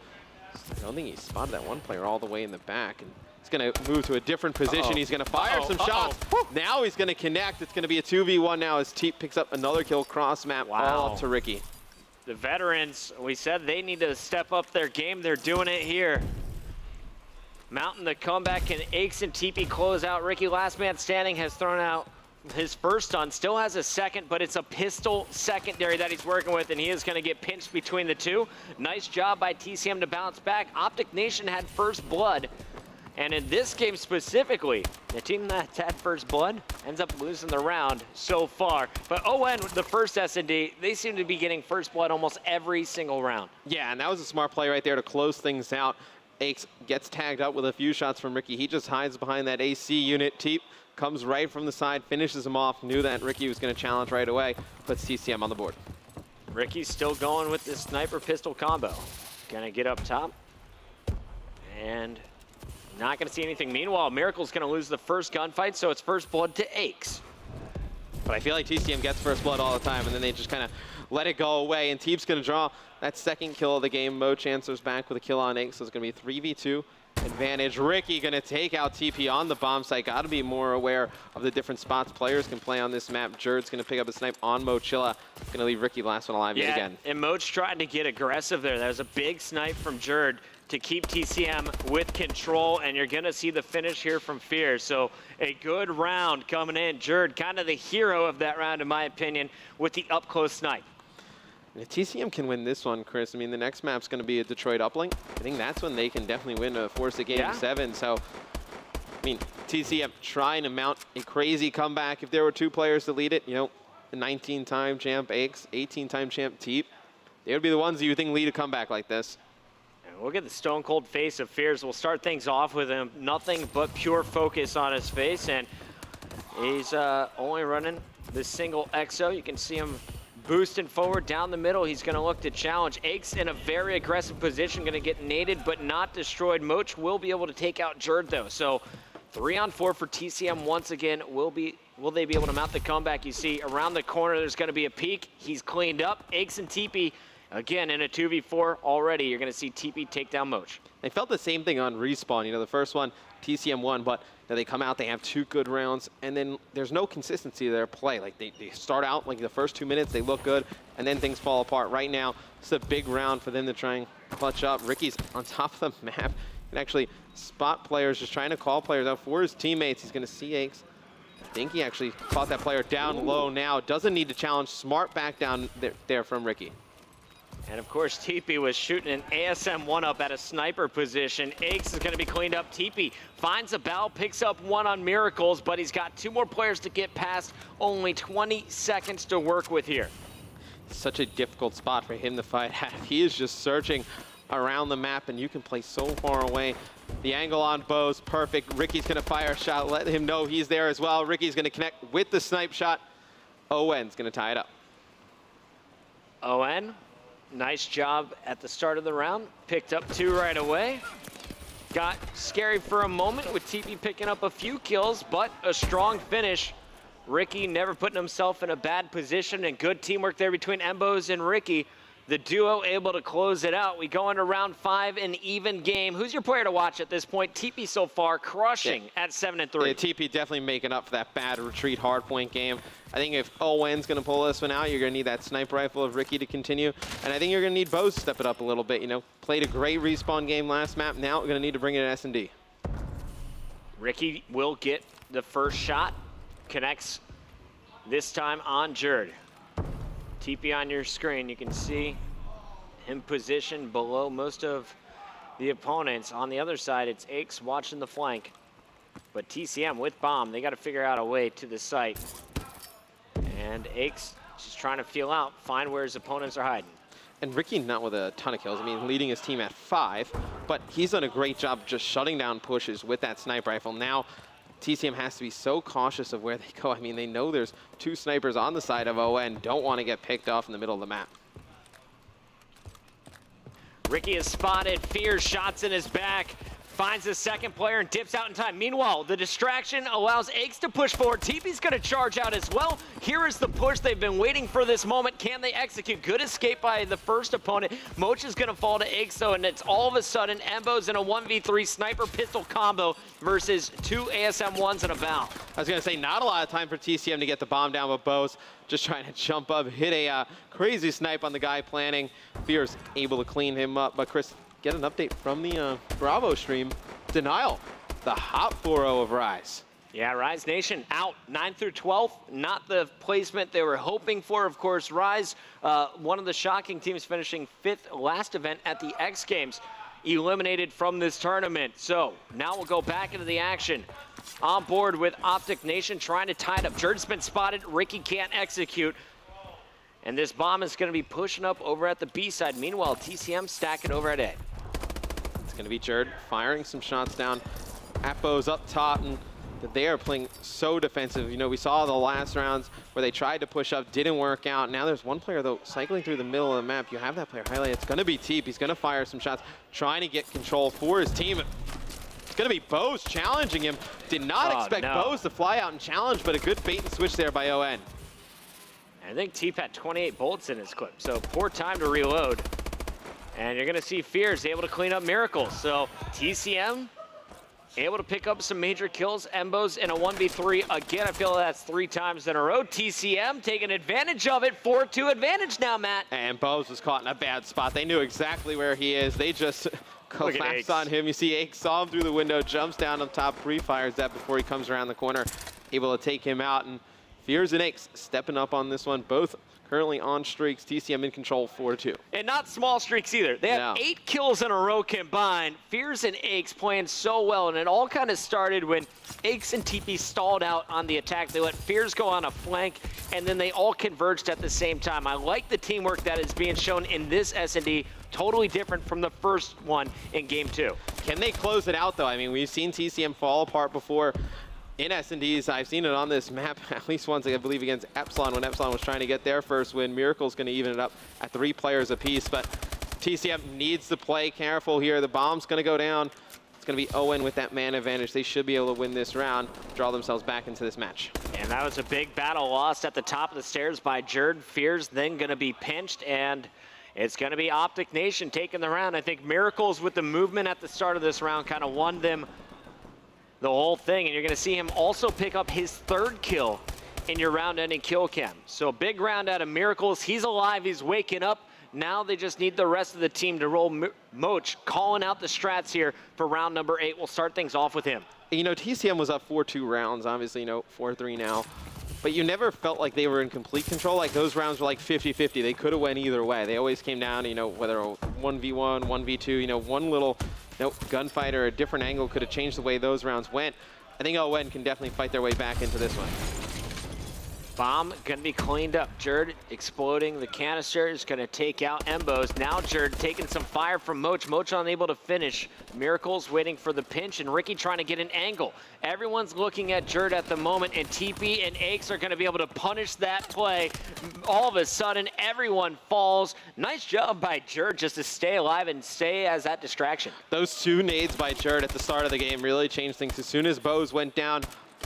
I don't think he spotted that one player all the way in the back, and he's going to move to a different position. He's going to fire some shots. Now he's going to connect. It's going to be a 2v1 now as Teep picks up another kill cross map, all up to Ricky. The veterans, we said they need to step up their game. They're doing it here. Mountain the comeback, and Aches and TP close out. Ricky, last man standing, has thrown out his first stun, still has a second, but it's a pistol secondary that he's working with, and he is going to get pinched between the 2. Nice job by TCM to bounce back. Optic Nation had first blood, and in this game specifically, the team that had first blood ends up losing the round so far. But ON, the first S&D, they seem to be getting first blood almost every single round. Yeah, and that was a smart play right there to close things out. Aches gets tagged up with a few shots from Ricky. He just hides behind that AC unit. Teep comes right from the side, finishes him off, knew that Ricky was going to challenge right away, puts TCM on the board. Ricky's still going with the sniper pistol combo. Gonna get up top, and not gonna see anything. Meanwhile, Miracle's gonna lose the first gunfight, so it's first blood to Aches. But I feel like TCM gets first blood all the time, and then they just kind of let it go away. And Teep's going to draw that second kill of the game. Mo Chancellor's back with a kill on Ake, so it's going to be 3v2 advantage. Ricky going to take out TP on the bomb site. Got to be more aware of the different spots players can play on this map. Jerd's going to pick up a snipe on Mochilla. Going to leave Ricky last one alive yet again. And Moch trying to get aggressive there. That was a big snipe from Jerd to keep TCM with control, and you're going to see the finish here from Fear. So a good round coming in. Jerd, kind of the hero of that round, in my opinion, with the up-close snipe. And if TCM can win this one, Chris, I mean, the next map's going to be a Detroit uplink. I think that's when they can definitely win to force a game 7. So, I mean, TCM trying to mount a crazy comeback. If there were 2 players to lead it, you know, the 19-time champ Aches, 18-time champ Teep, they would be the ones that you think lead a comeback like this. Look at the stone cold face of Fears. We'll start things off with him. Nothing but pure focus on his face, and he's only running the single EXO. You can see him boosting forward down the middle. He's going to look to challenge. Aches in a very aggressive position, going to get naded but not destroyed. Moch will be able to take out Jerd though. So 3-on-4 for TCM once again. Will they be able to mount the comeback? You see around the corner there's going to be a peek. He's cleaned up. Aches and TP again in a 2v4 already. You're going to see TP take down Moch. They felt the same thing on Respawn. You know, the first one, TCM won, but they come out, they have 2 good rounds, and then there's no consistency to their play. Like, they start out, like, the first 2 minutes, they look good, and then things fall apart. Right now, it's a big round for them to try and clutch up. Ricky's on top of the map. He can actually spot players, just trying to call players out for his teammates. He's going to see Aches. I think he actually caught that player down low now. Doesn't need to challenge. Smart back down there from Ricky. And of course, TP was shooting an ASM 1-up at a sniper position. Aches is going to be cleaned up. TP finds a bow, picks up 1 on Miracles, but he's got 2 more players to get past. Only 20 seconds to work with here. Such a difficult spot for him to fight at. He is just searching around the map, and you can play so far away. The angle on Bo's perfect. Ricky's going to fire a shot. Let him know he's there as well. Ricky's going to connect with the snipe shot. Owen's going to tie it up. Owen. Nice job at the start of the round. Picked up 2 right away. Got scary for a moment with TP picking up a few kills, but a strong finish. Ricky never putting himself in a bad position, and good teamwork there between Embos and Ricky. The duo able to close it out. We go into round 5, an even game. Who's your player to watch at this point? TP so far crushing at 7-3. Yeah, TP definitely making up for that bad retreat hardpoint game. I think if Owen's going to pull this one out, you're going to need that sniper rifle of Ricky to continue. And I think you're going to need Bo to step it up a little bit. You know, played a great Respawn game last map. Now we're going to need to bring it in S&D. Ricky will get the first shot. Connects this time on Jerd. TP on your screen, you can see him positioned below most of the opponents. On the other side, it's Aches watching the flank. But TCM with bomb, they got to figure out a way to the site. And Aches just trying to feel out, find where his opponents are hiding. And Ricky not with a ton of kills. I mean, leading his team at 5, but he's done a great job just shutting down pushes with that sniper rifle. Now, TCM has to be so cautious of where they go. I mean, they know there's 2 snipers on the side of ON, don't want to get picked off in the middle of the map. Ricky is spotted, Fears shots in his back, finds the second player and dips out in time. Meanwhile, the distraction allows Aches to push forward. TP's going to charge out as well. Here is the push. They've been waiting for this moment. Can they execute? Good escape by the first opponent. Moch is going to fall to Aches, though, and it's all of a sudden Embo's in a 1v3 sniper pistol combo versus 2 ASM1s and a bow. I was going to say, not a lot of time for TCM to get the bomb down, with Bo's just trying to jump up, hit a crazy snipe on the guy planning. Fear's able to clean him up, but Chris, get an update from the Bravo stream. Denial, the hot 4-0 of Rise. Yeah, Rise Nation out 9 through 12. Not the placement they were hoping for. Of course, Rise, one of the shocking teams finishing 5th last event at the X Games, eliminated from this tournament. So now we'll go back into the action. On board with Optic Nation, trying to tie it up. Jerd's been spotted. Ricky can't execute. And this bomb is going to be pushing up over at the B side. Meanwhile, TCM stacking over at A. It's going to be Jerd firing some shots down. Appo's up top, and they are playing so defensive. You know, we saw the last rounds where they tried to push up, didn't work out. Now there's one player, though, cycling through the middle of the map. You have that player highlighted. It's going to be Teep. He's going to fire some shots, trying to get control for his team. It's going to be Bose challenging him. Did not expect Bose to fly out and challenge, but a good bait and switch there by ON. I think Teep had 28 bullets in his clip, so poor time to reload. And you're gonna see Fears able to clean up Miracles. So TCM able to pick up some major kills. Embos in a 1v3. Again, I feel that's 3 times in a row. TCM taking advantage of it. 4-2 advantage now, Matt. And Bose was caught in a bad spot. They knew exactly where he is. They just collapsed on him. You see Ake saw him through the window, jumps down on top, pre-fires that before he comes around the corner, able to take him out. And Fears and Akes stepping up on this one. Both currently on streaks. TCM in control, 4-2. And not small streaks either. They have 8 kills in a row combined. Fears and Akes playing so well, and it all kind of started when Akes and TP stalled out on the attack. They let Fears go on a flank, and then they all converged at the same time. I like the teamwork that is being shown in this S&D. Totally different from the first one in Game 2. Can they close it out, though? I mean, we've seen TCM fall apart before. In S&Ds, I've seen it on this map at least once, I believe, against Epsilon, when Epsilon was trying to get their first win. Miracle's going to even it up at 3 players apiece, but TCM needs to play careful here. The bomb's going to go down. It's going to be Owen with that man advantage. They should be able to win this round, draw themselves back into this match. And that was a big battle lost at the top of the stairs by Jerd. Fears then going to be pinched, and it's going to be Optic Nation taking the round. I think Miracles with the movement at the start of this round kind of won them the whole thing, and you're going to see him also pick up his 3rd kill in your round-ending kill cam. So big round out of Miracles. He's alive. He's waking up. Now they just need the rest of the team to roll. Moch calling out the strats here for round number 8. We'll start things off with him. You know, TCM was up 4-2 rounds. Obviously, 4-3 now. But you never felt like they were in complete control. Like, those rounds were like 50-50. They could have went either way. They always came down to, whether 1v1, 1v2, one little gunfight or a different angle could have changed the way those rounds went. I think ON can definitely fight their way back into this one. Bomb gonna be cleaned up. Jerd exploding the canister is gonna take out Embos. Now Jerd taking some fire from Moch. Moch unable to finish. Miracles waiting for the pinch, and Ricky trying to get an angle. Everyone's looking at Jerd at the moment, and TP and Akes are gonna be able to punish that play. All of a sudden, everyone falls. Nice job by Jerd just to stay alive and stay as that distraction. Those 2 nades by Jerd at the start of the game really changed things. As soon as Bose went down,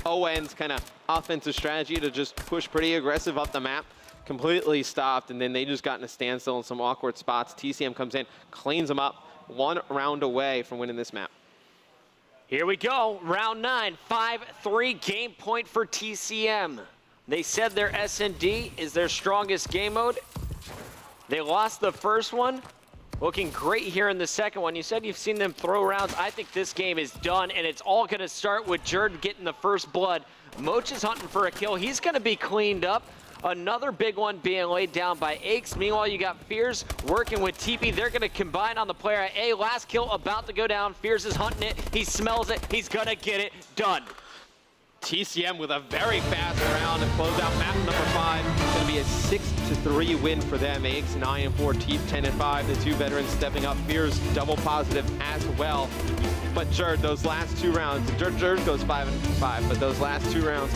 ON's kind of offensive strategy to just push pretty aggressive up the map completely stopped, and then they just got in a standstill in some awkward spots. TCM comes in, cleans them up, 1 round away from winning this map. Here we go, round 9, 5-3 game point for TCM. They said their S&D is their strongest game mode. They lost the first one. Looking great here in the second one. You said you've seen them throw rounds. I think this game is done, and it's all going to start with Jerd getting the first blood. Moch is hunting for a kill. He's going to be cleaned up. Another big one being laid down by Akes. Meanwhile, you got Fears working with TP. They're going to combine on the player at A. Last kill about to go down. Fears is hunting it. He smells it. He's going to get it done. TCM with a very fast round to close out map number 5. It's going to be a 6-3 win for them. Akes 9-4, Teep 10-5. The 2 veterans stepping up. Fears double positive as well. But Jerd, those last 2 rounds, Jerd goes 5-5, but those last 2 rounds,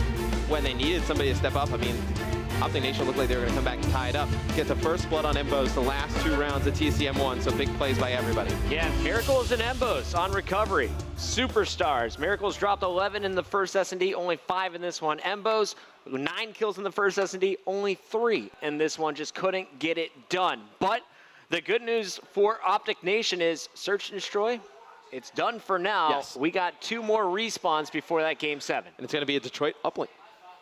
when they needed somebody to step up, I mean, Optic Nation looked like they were going to come back and tie it up. Get the first blood on Embos, the last 2 rounds of TCM won, so big plays by everybody. Yeah, Miracles and Embos on recovery. Superstars. Miracles dropped 11 in the first S&D, only 5 in this one. Embos, 9 kills in the first S&D, only 3 in this one. Just couldn't get it done. But the good news for Optic Nation is Search and Destroy. It's done for now. Yes. We got 2 more respawns before that Game 7. And it's going to be a Detroit uplink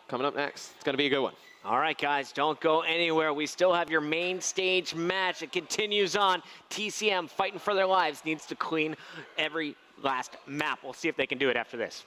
coming up next. It's going to be a good one. All right, guys, don't go anywhere. We still have your main stage match. It continues on. TCM fighting for their lives, needs to clean every last map. We'll see if they can do it after this.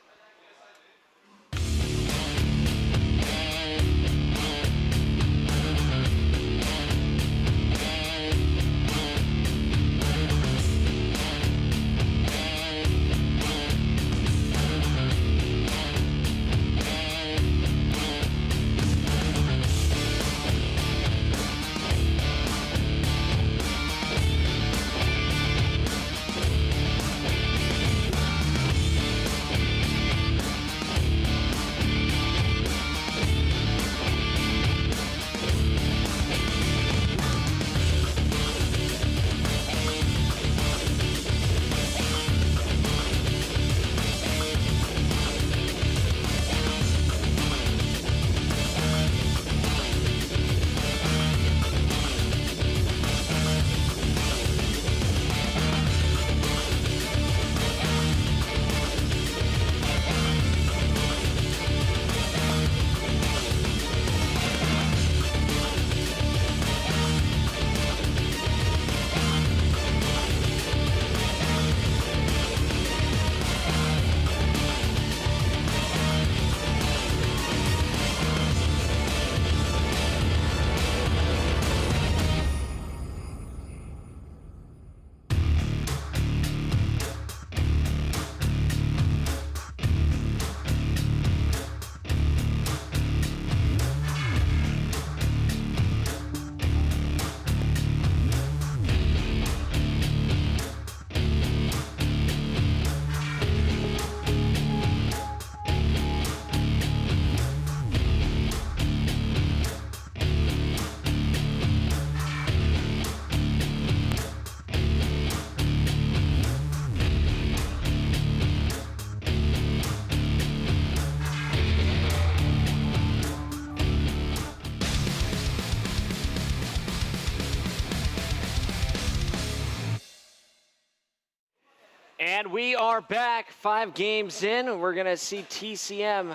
And we are back 5 games in. We're going to see TCM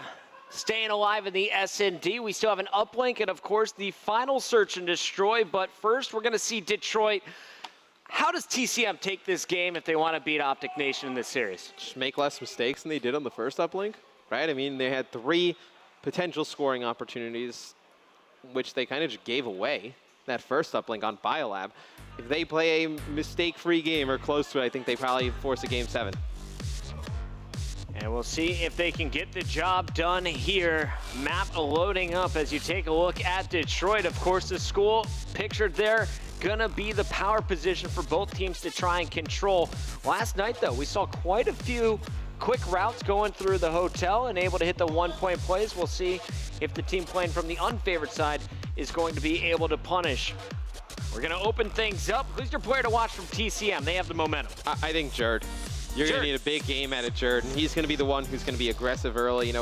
staying alive in the S&D. We still have an uplink and, of course, the final search and destroy. But first, we're going to see Detroit. How does TCM take this game if they want to beat Optic Nation in this series? Just make less mistakes than they did on the first uplink, right? I mean, they had 3 potential scoring opportunities, which they kind of just gave away that first uplink on Biolab. If they play a mistake-free game or close to it, I think they probably force a Game 7. And we'll see if they can get the job done here. Map loading up as you take a look at Detroit. Of course, the school pictured there gonna be the power position for both teams to try and control. Last night, though, we saw quite a few quick routes going through the hotel and able to hit the 1-point plays. We'll see if the team playing from the unfavored side is going to be able to punish. We're going to open things up. Who's your player to watch from TCM? They have the momentum. I think Jerd. You're going to need a big game out of Jerd, and he's going to be the one who's going to be aggressive early,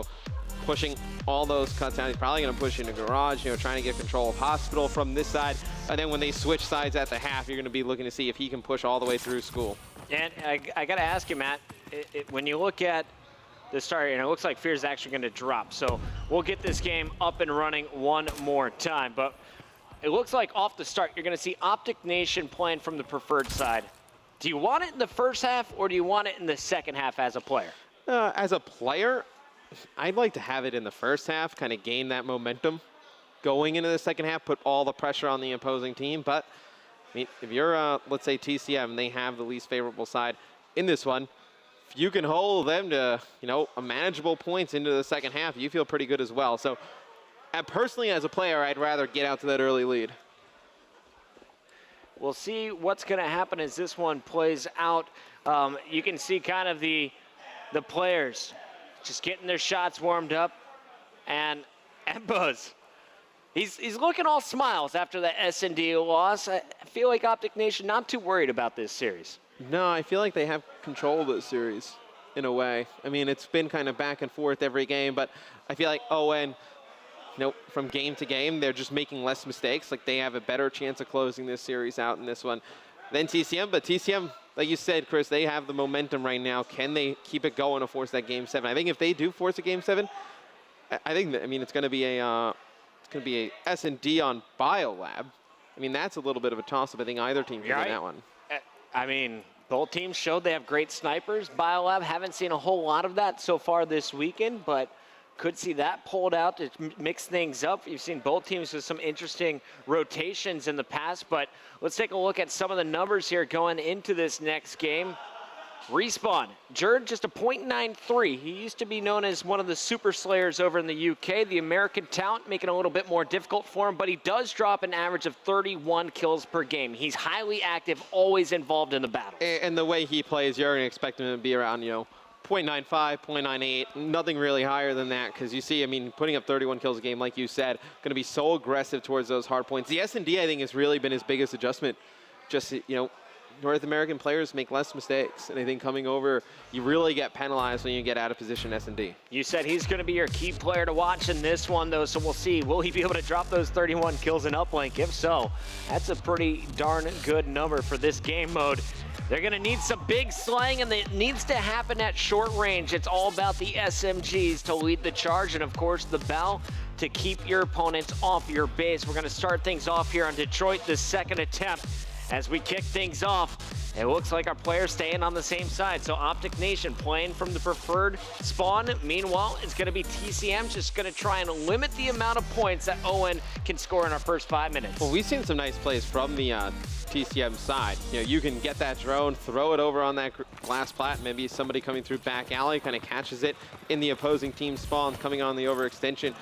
pushing all those cuts down. He's probably going to push into garage, trying to get control of hospital from this side. And then when they switch sides at the half, you're going to be looking to see if he can push all the way through school. And I got to ask you, Matt, when you look at the start, it looks like Fear's actually going to drop. So we'll get this game up and running one more time. But it looks like off the start, you're going to see Optic Nation playing from the preferred side. Do you want it in the first half, or do you want it in the second half as a player? As a player, I'd like to have it in the first half, kind of gain that momentum going into the second half, put all the pressure on the opposing team. But I mean, if you're, let's say, TCM, they have the least favorable side in this one. If you can hold them to, a manageable points into the second half, you feel pretty good as well. So, personally, as a player, I'd rather get out to that early lead. We'll see what's going to happen as this one plays out. You can see kind of the players just getting their shots warmed up. And Buzz, he's looking all smiles after the S&D loss. I feel like Optic Nation not too worried about this series. No, I feel like they have control of this series in a way. I mean, it's been kind of back and forth every game, but I feel like ON, from game to game, they're just making less mistakes. Like, they have a better chance of closing this series out in this one than TCM. But TCM, like you said, Chris, they have the momentum right now. Can they keep it going to force that Game 7? I think if they do force a Game 7, I think that, it's going to be a S&D on Biolab. I mean, that's a little bit of a toss-up. I think either team can win that one. I mean, both teams showed they have great snipers. Biolab haven't seen a whole lot of that so far this weekend, but could see that pulled out to mix things up. You've seen both teams with some interesting rotations in the past, but let's take a look at some of the numbers here going into this next game. Respawn, Jerd just a .93. He used to be known as one of the super slayers over in the UK. The American talent making it a little bit more difficult for him, but he does drop an average of 31 kills per game. He's highly active, always involved in the battle. And the way he plays, you're going to expect him to be around, .95, .98, nothing really higher than that, because you see, putting up 31 kills a game, like you said, going to be so aggressive towards those hard points. The S&D, I think, has really been his biggest adjustment. Just, North American players make less mistakes, and I think coming over, you really get penalized when you get out of position S&D. You said he's going to be your key player to watch in this one, though, so we'll see. Will he be able to drop those 31 kills in uplink? If so, that's a pretty darn good number for this game mode. They're going to need some big slaying, and it needs to happen at short range. It's all about the SMGs to lead the charge, and, of course, the Bell to keep your opponents off your base. We're going to start things off here on Detroit, the second attempt. As we kick things off, it looks like our players staying on the same side. So Optic Nation playing from the preferred spawn. Meanwhile, it's going to be TCM just going to try and limit the amount of points that Owen can score in our first 5 minutes. Well, we've seen some nice plays from the TCM side. You can get that drone, throw it over on that glass plat. Maybe somebody coming through back alley kind of catches it in the opposing team spawn, coming on the overextension.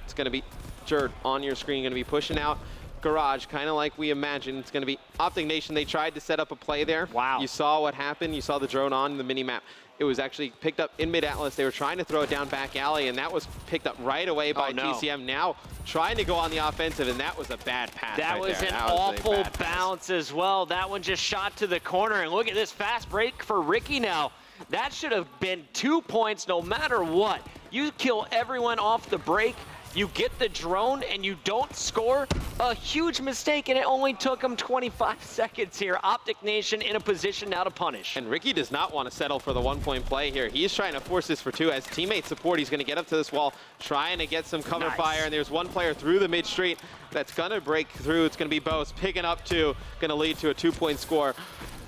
It's going to be Jerd on your screen, going to be pushing out garage, kind of like we imagined. It's going to be Optic Nation. They tried to set up a play there. Wow. You saw what happened. You saw the drone on the mini-map. It was actually picked up in mid-Atlas. They were trying to throw it down back alley, and that was picked up right away by TCM. Now trying to go on the offensive, and that was a bad pass. That right was there. an That was awful bounce as well. That one just shot to the corner, and look at this fast break for Ricky now. That should have been 2 points no matter what. You kill everyone off the break, You get the drone and you don't score. A huge mistake, and it only took him 25 seconds here. Optic Nation in a position now to punish. And Ricky does not want to settle for the 1-point play here. He's trying to force this for 2. As teammate support, he's going to get up to this wall, trying to get some cover fire. And there's one player through the mid-street that's going to break through. It's going to be Bose picking up 2, going to lead to a 2-point score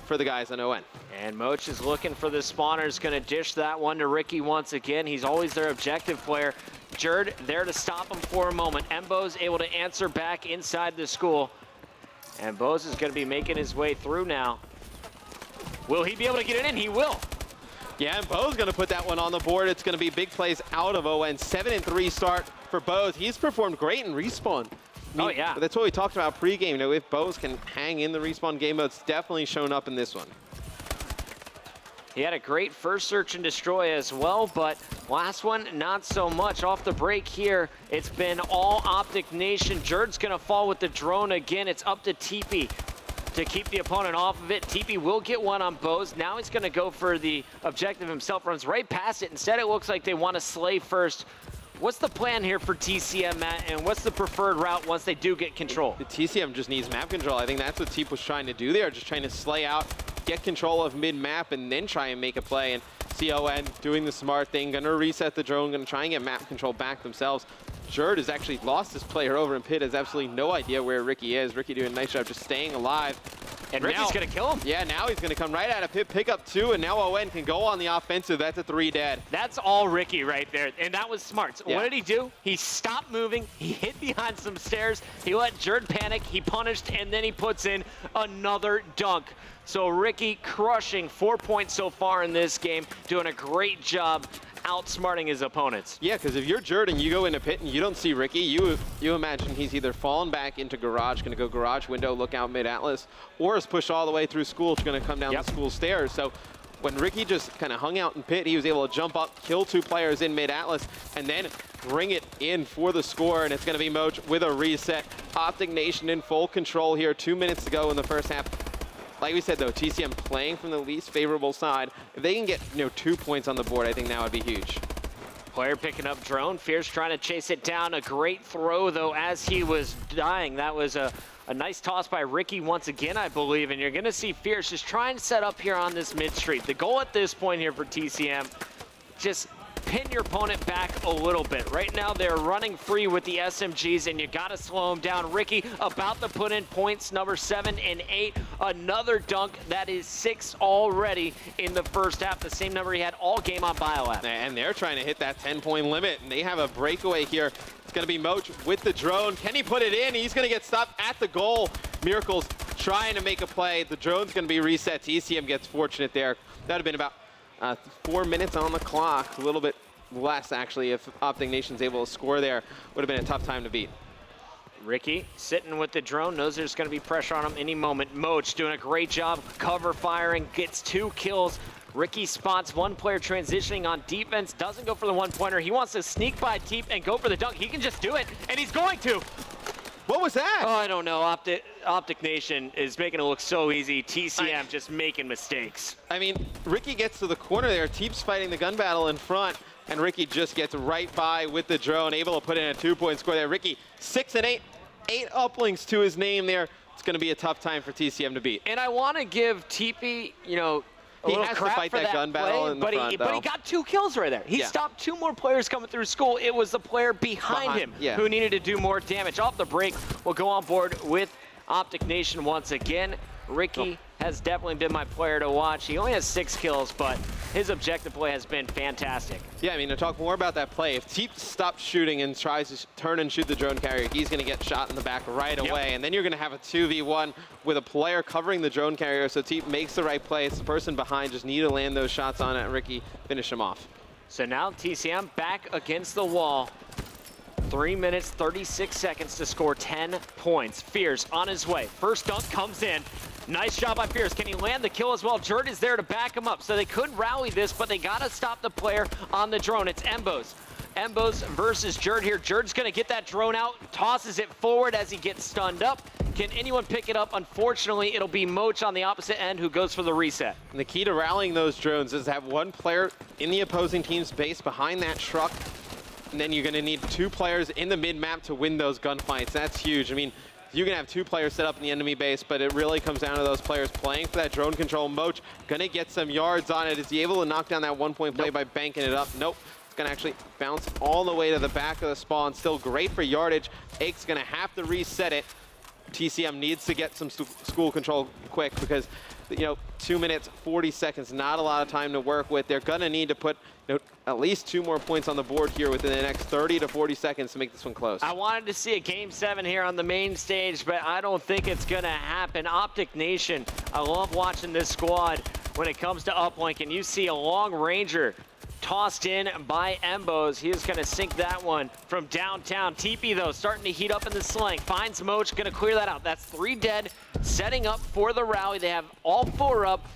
for the guys on ON. And Moch is looking for the spawners, going to dish that one to Ricky once again. He's always their objective player. Jerd there to stop him for a moment. Embo's able to answer back inside the school. And Bose is going to be making his way through now. Will he be able to get it in? He will. Yeah, and Bo's going to put that one on the board. It's going to be big plays out of ON. 7-3 start for Bose. He's performed great in respawn. Oh, yeah. That's what we talked about pregame. You know, if Bose can hang in the respawn game mode, it's definitely shown up in this one. He had a great first search and destroy as well, but last one, not so much. Off the break here, it's been all Optic Nation. Jerd's going to fall with the drone again. It's up to TP to keep the opponent off of it. TP will get one on Bose. Now he's going to go for the objective himself. Runs right past it. Instead, it looks like they want to slay first. What's the plan here for TCM, Matt, and what's the preferred route once they do get control? The TCM just needs map control. I think that's what Teep was trying to do there, just trying to slay out, get control of mid-map, and then try and make a play. And CON doing the smart thing, going to reset the drone, going to try and get map control back themselves. Jerd has actually lost his player over in pit, has absolutely no idea where Ricky is. Ricky doing a nice job just staying alive. And Ricky's going to kill him. Yeah, now he's going to come right out of pit, pick up 2, and now ON can go on the offensive. That's a 3 dead. That's all Ricky right there, and that was smart. So yeah. What did he do? He stopped moving, he hid behind some stairs, he let Jerd panic, he punished, and then he puts in another dunk. So Ricky crushing 4 points so far in this game, doing a great job outsmarting his opponents. Yeah, because if you're Jerd and you go into pit and you don't see Ricky, you imagine he's either fallen back into garage, going to go garage window, look out mid-Atlas, or is pushed all the way through school, going to come down the school stairs. So when Ricky just kind of hung out in pit, he was able to jump up, kill 2 players in mid-Atlas, and then bring it in for the score, and it's going to be Moch with a reset. Optic Nation in full control here, 2 minutes to go in the first half. Like we said, though, TCM playing from the least favorable side. If they can get 2 points on the board, I think that would be huge. Player picking up drone. Fierce trying to chase it down. A great throw, though, as he was dying. That was a nice toss by Ricky once again, I believe. And you're going to see Fierce just trying to set up here on this mid-street. The goal at this point here for TCM, just pin your opponent back a little bit. Right now, they're running free with the SMGs, and you got to slow them down. Ricky about to put in points, number 7 and 8. Another dunk. That is 6 already in the first half, the same number he had all game on BioLab. And they're trying to hit that 10-point limit, and they have a breakaway here. It's going to be Moch with the drone. Can he put it in? He's going to get stopped at the goal. Miracles trying to make a play. The drone's going to be reset. TCM gets fortunate there. That would have been about 4 minutes on the clock, a little bit less actually. If Optic Nation's able to score there, would have been a tough time to beat. Ricky sitting with the drone, knows there's going to be pressure on him any moment. Moch doing a great job cover firing, gets 2 kills. Ricky spots one player transitioning on defense, doesn't go for the 1-pointer. He wants to sneak by Teep and go for the dunk. He can just do it, and he's going to. What was that? Oh, I don't know. Optic Nation is making it look so easy. TCM just making mistakes. I mean, Ricky gets to the corner there. Teep's fighting the gun battle in front, and Ricky just gets right by with the drone, able to put in a 2-point score there. Ricky, 6 and 8, 8 uplinks to his name there. It's going to be a tough time for TCM to beat. And I want to give TP, he has to fight that gun battle in the front, but he got 2 kills right there. He stopped 2 more players coming through school. It was the player behind him who needed to do more damage. Off the break, we'll go on board with Optic Nation once again. Ricky has definitely been my player to watch. He only has 6 kills, but his objective play has been fantastic. Yeah, I mean, to talk more about that play, if Teep stops shooting and tries to turn and shoot the drone carrier, he's going to get shot in the back right away. And then you're going to have a 2v1 with a player covering the drone carrier, so Teep makes the right play. It's the person behind just need to land those shots on it, and Ricky finish him off. So now TCM back against the wall. 3 minutes, 36 seconds to score 10 points. Fierce on his way. First dunk comes in. Nice job by Fierce. Can he land the kill as well? Jerd is there to back him up. So they could rally this, but they got to stop the player on the drone. It's Embos. Embos versus Jerd here. Jerd's going to get that drone out, tosses it forward as he gets stunned up. Can anyone pick it up? Unfortunately, it'll be Moch on the opposite end who goes for the reset. And the key to rallying those drones is to have one player in the opposing team's base behind that truck And then you're going to need 2 players in the mid-map to win those gunfights. That's huge. I mean, you can have 2 players set up in the enemy base, but it really comes down to those players playing for that drone control. Moch going to get some yards on it. Is he able to knock down that 1-point play by banking it up? Nope. It's going to actually bounce all the way to the back of the spawn. Still great for yardage. Ake's going to have to reset it. TCM needs to get some school control quick because, 2 minutes, 40 seconds, not a lot of time to work with. They're going to need to put at least 2 more points on the board here within the next 30 to 40 seconds to make this one close. I wanted to see a Game 7 here on the main stage, but I don't think it's going to happen. Optic Nation, I love watching this squad when it comes to uplink, and you see a long ranger tossed in by Embos. He is going to sink that one from downtown. TP, though, starting to heat up in the slang. Finds Moch, going to clear that out. That's 3 dead, setting up for the rally. They have all 4 up.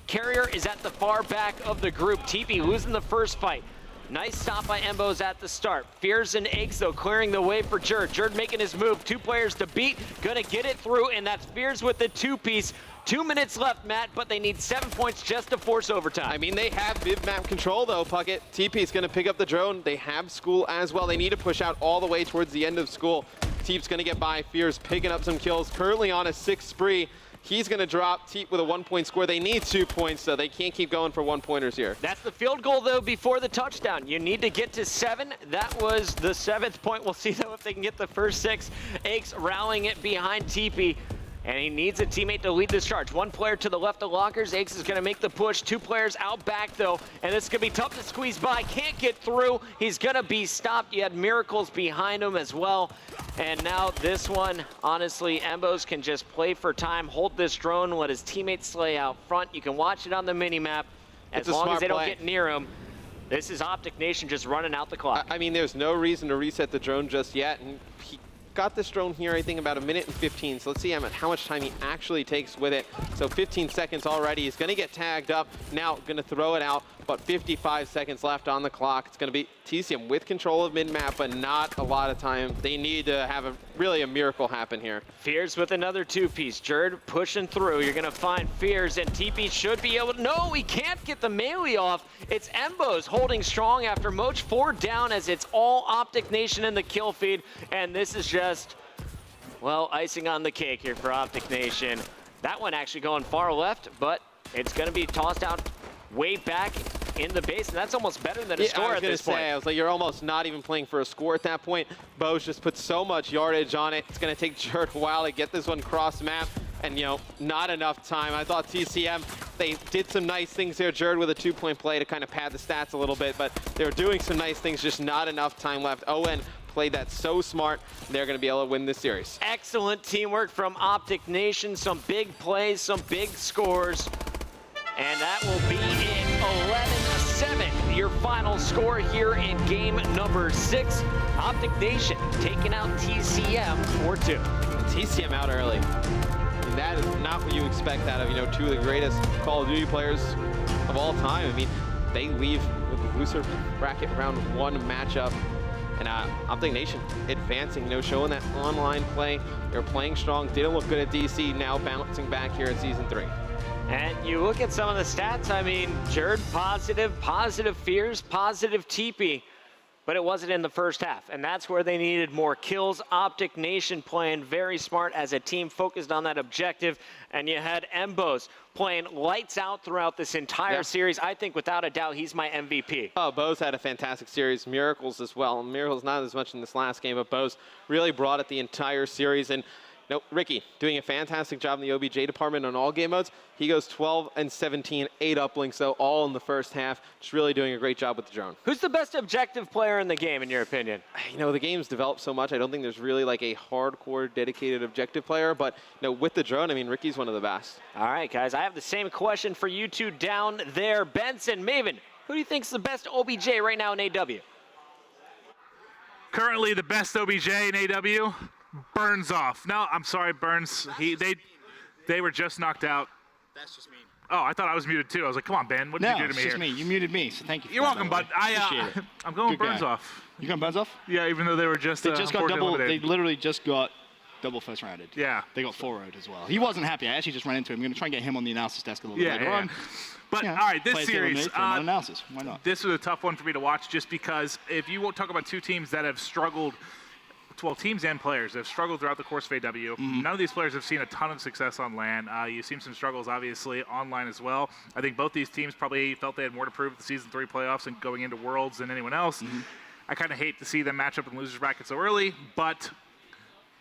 Carrier is at the far back of the group. TP losing the first fight. Nice stop by Embos at the start. Fears and Aches, though, clearing the way for Jerd. Jerd making his move. 2 players to beat. Gonna get it through, and that's Fears with the 2-piece. 2 minutes left, Matt, but they need 7 points just to force overtime. I mean, they have mid-map control, though, Puckett. TP is going to pick up the drone. They have school as well. They need to push out all the way towards the end of school. Teep's going to get by. Fears picking up some kills. Currently on a 6 spree. He's going to drop Teep with a 1-point score. They need 2 points, so they can't keep going for 1-pointers here. That's the field goal, though, before the touchdown. You need to get to 7. That was the 7th point. We'll see, though, if they can get the first 6. Aches rallying it behind TP. And he needs a teammate to lead this charge. 1 player to the left of lockers. Aches is going to make the push. 2 players out back, though. And this is going to be tough to squeeze by. Can't get through. He's going to be stopped. You had Miracles behind him as well. And now this one, honestly, Embos can just play for time, hold this drone, let his teammates slay out front. You can watch it on the mini-map. As long as they don't get near him. This is Optic Nation just running out the clock. I mean, there's no reason to reset the drone just yet. And he got this drone here, I think, about 1 minute and 15. So let's see how much time he actually takes with it. So 15 seconds already. He's going to get tagged up. Now going to throw it out. But 55 seconds left on the clock. It's going to be TCM with control of mid-map, but not a lot of time. They need to have really a miracle happen here. Fears with another 2-piece. Jerd pushing through. You're going to find Fears, and TP should be able to... No, he can't get the melee off. It's Embos holding strong after Moch 4 down as it's all Optic Nation in the kill feed. And this is just, well, icing on the cake here for Optic Nation. That one actually going far left, but it's going to be tossed out way back in the base, and that's almost better than a score at this point. I was like, you're almost not even playing for a score at that point. Bo's just put so much yardage on it. It's going to take Jerd a while to get this one cross map, and not enough time. I thought TCM, they did some nice things there. Jerd with a 2-point play to kind of pad the stats a little bit, but they were doing some nice things, just not enough time left. Owen played that so smart. They're going to be able to win this series. Excellent teamwork from Optic Nation. Some big plays, some big scores. And that will be it, 11-7, your final score here in game number 6. Optic Nation taking out TCM 4-2. TCM out early. And that is not what you expect out of, 2 of the greatest Call of Duty players of all time. I mean, they leave with the loser bracket round 1 matchup. And Optic Nation advancing, showing that online play. They're playing strong, didn't look good at DC, now bouncing back here at Season 3. And you look at some of the stats, I mean, Jerd positive Fears, positive TP, but it wasn't in the first half. And that's where they needed more kills. Optic Nation playing very smart as a team, focused on that objective. And you had Embos playing lights out throughout this entire series. I think without a doubt, he's my MVP. Oh, Bo's had a fantastic series. Miracles as well. Miracles not as much in this last game, but Bo's really brought it the entire series. And Ricky doing a fantastic job in the OBJ department on all game modes. He goes 12 and 17, 8 uplinks, though, all in the first half. Just really doing a great job with the drone. Who's the best objective player in the game, in your opinion? The game's developed so much. I don't think there's really like a hardcore, dedicated objective player. But with the drone, I mean, Ricky's one of the best. All right, guys, I have the same question for you two down there. Benson, Maven, who do you think's the best OBJ right now in AW? Currently, the best OBJ in AW. Burns off. No, I'm sorry, Burns. They were just knocked out. That's just mean. Oh, I thought I was muted too. I was like, come on, Ben, what did you do to me here? No, it's just me. You muted me, so thank you. You're welcome, bud. I'm going Good Burns guy. off. You going Burns off? Yeah, even though they were just They just got double. They literally just got double first rounded. Yeah. They got 4-0'd as well. He wasn't happy. I actually just ran into him. I'm going to try and get him on the analysis desk a little bit later on. But, all right, this play series, analysis. Why not? This was a tough one for me to watch just because if you won't talk about two teams that have struggled, well, teams and players have struggled throughout the course of AW. None of these players have seen a ton of success on LAN. You've seen some struggles, obviously, online as well. I think both these teams probably felt they had more to prove at the Season 3 playoffs and going into Worlds than anyone else. I kind of hate to see them match up in losers bracket so early, but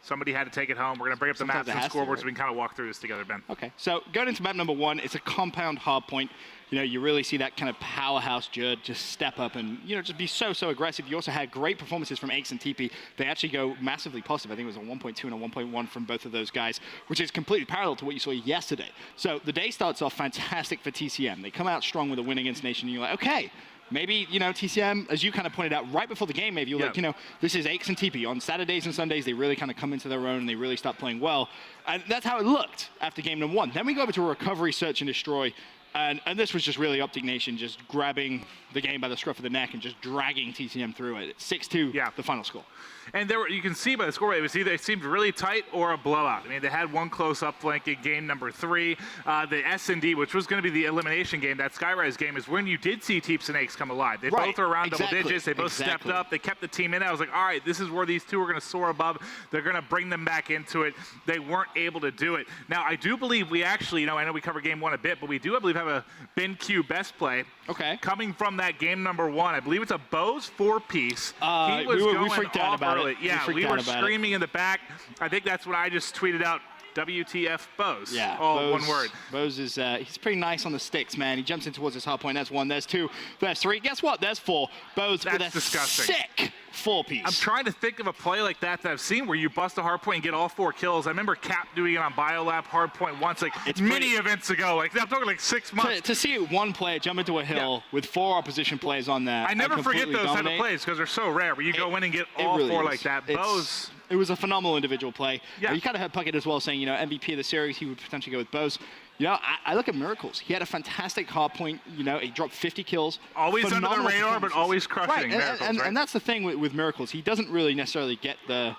somebody had to take it home. We're going to bring up the maps and scoreboards so we can kind of walk through this together, Ben. Okay, so going into map number 1, it's a compound hardpoint. You know, you really see that kind of powerhouse Jerd just step up and, you know, just be so aggressive. You also had great performances from Aches and TP. They actually go massively positive. I think it was a 1.2 and a 1.1 from both of those guys, which is completely parallel to what you saw yesterday. So the day starts off fantastic for TCM. They come out strong with a win against Nation, and you're like, okay, maybe, you know, TCM, as you kind of pointed out right before the game, maybe you're like, you know, this is Aches and TP. On Saturdays and Sundays, they really kind of come into their own and they really start playing well. And that's how it looked after game number 1. Then we go over to a recovery, search, and destroy. And this was just really Optic Nation just grabbing the game by the scruff of the neck and just dragging TCM through it. 6-2, the final score. And there were, you can see by the score, it was either it seemed really tight or a blowout. I mean, they had one close-up flank in game number 3. The S&D, which was going to be the elimination game, that Skyrise game, is when you did see Teeps and Aches come alive. They both were around double digits. They both stepped up. They kept the team in. I was like, all right, this is where these two are going to soar above. They're going to bring them back into it. They weren't able to do it. Now, I do believe we actually, you know, I know we covered game 1 a bit, but we do, I believe, have a Ben Q best play. Okay. Coming from that game number 1. I believe it's a Bose 4-piece. He was we freaked out about it. Yeah, we were screaming in the back. I think that's what I just tweeted out. WTF Bose. Yeah. All Bose, one word. Bose is, he's pretty nice on the sticks, man. He jumps in towards his hard point. That's 1. There's 2. There's 3. Guess what? There's 4. Bose with a disgusting. Sick 4-piece. I'm trying to think of a play like that I've seen where you bust a hard point and get all 4 kills. I remember Cap doing it on Biolab hard point once, like it's many events ago. Like I'm talking like 6 months. To see one player jump into a hill with 4 opposition players on that. I never forget those type of plays because they're so rare. Where you go in and get all really 4 like that. Bose. It was a phenomenal individual play. Yeah. You kind of heard Puckett as well saying, you know, MVP of the series, he would potentially go with Bose. You know, I look at Miracles. He had a fantastic hard point. You know, he dropped 50 kills. Always under the radar, but always crushing. Right. And that's the thing with Miracles. He doesn't really necessarily get the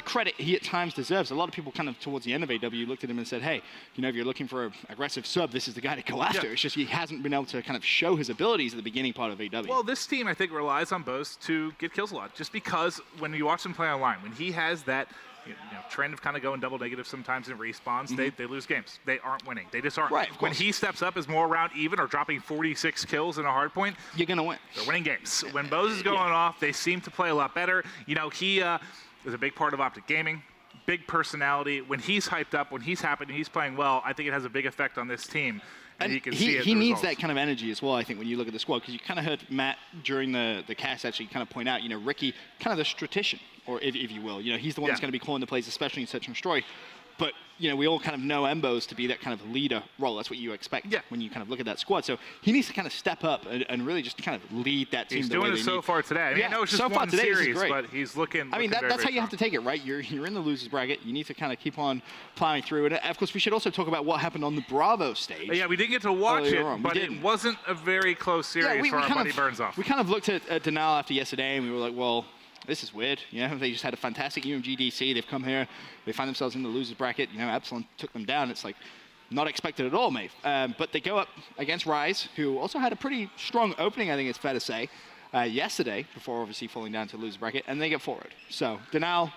credit he at times deserves. A lot of people kind of towards the end of AW looked at him and said, hey, you know, if you're looking for an aggressive sub, this is the guy to go after. It's just he hasn't been able to kind of show his abilities at the beginning part of AW. Well, this team, I think, relies on Bose to get kills a lot, just because when you watch him play online, when he has that trend of kind of going double negative sometimes in respawns, they lose games. They aren't winning. They just aren't. Right, when he steps up as more around even or dropping 46 kills in a hard point, you're going to win. They're winning games. When Bose is going off, they seem to play a lot better. You know, he is a big part of Optic Gaming. Big personality. When he's hyped up, when he's happy and he's playing well, I think it has a big effect on this team. And you can see it. He needs that kind of energy as well, I think, when you look at the squad, because you kind of heard Matt during the cast actually kind of point out, you know, Ricky, kind of the strategician, or if you will. You know, he's the one that's going to be calling the plays, especially in Search and Destroy. But, you know, we all kind of know Embos to be that kind of leader role. That's what you expect when you kind of look at that squad. So he needs to kind of step up and really just kind of lead that team. He's doing it so far today. I mean, I know it's just one series, but he's looking. I mean, that's how you have to take it, right? You're in the losers bracket. You need to kind of keep on plowing through. And, of course, we should also talk about what happened on the Bravo stage. Yeah, we didn't get to watch it, but it wasn't a very close series for our buddy Burnsoff. We kind of looked at Denal after yesterday, and we were like, well, this is weird. You know, they just had a fantastic UMG DC. They've come here. They find themselves in the losers bracket. You know, Epsilon took them down. It's like not expected at all, mate. But they go up against Rise, who also had a pretty strong opening, I think it's fair to say, yesterday, before obviously falling down to the loser bracket, and they get forward. So Denal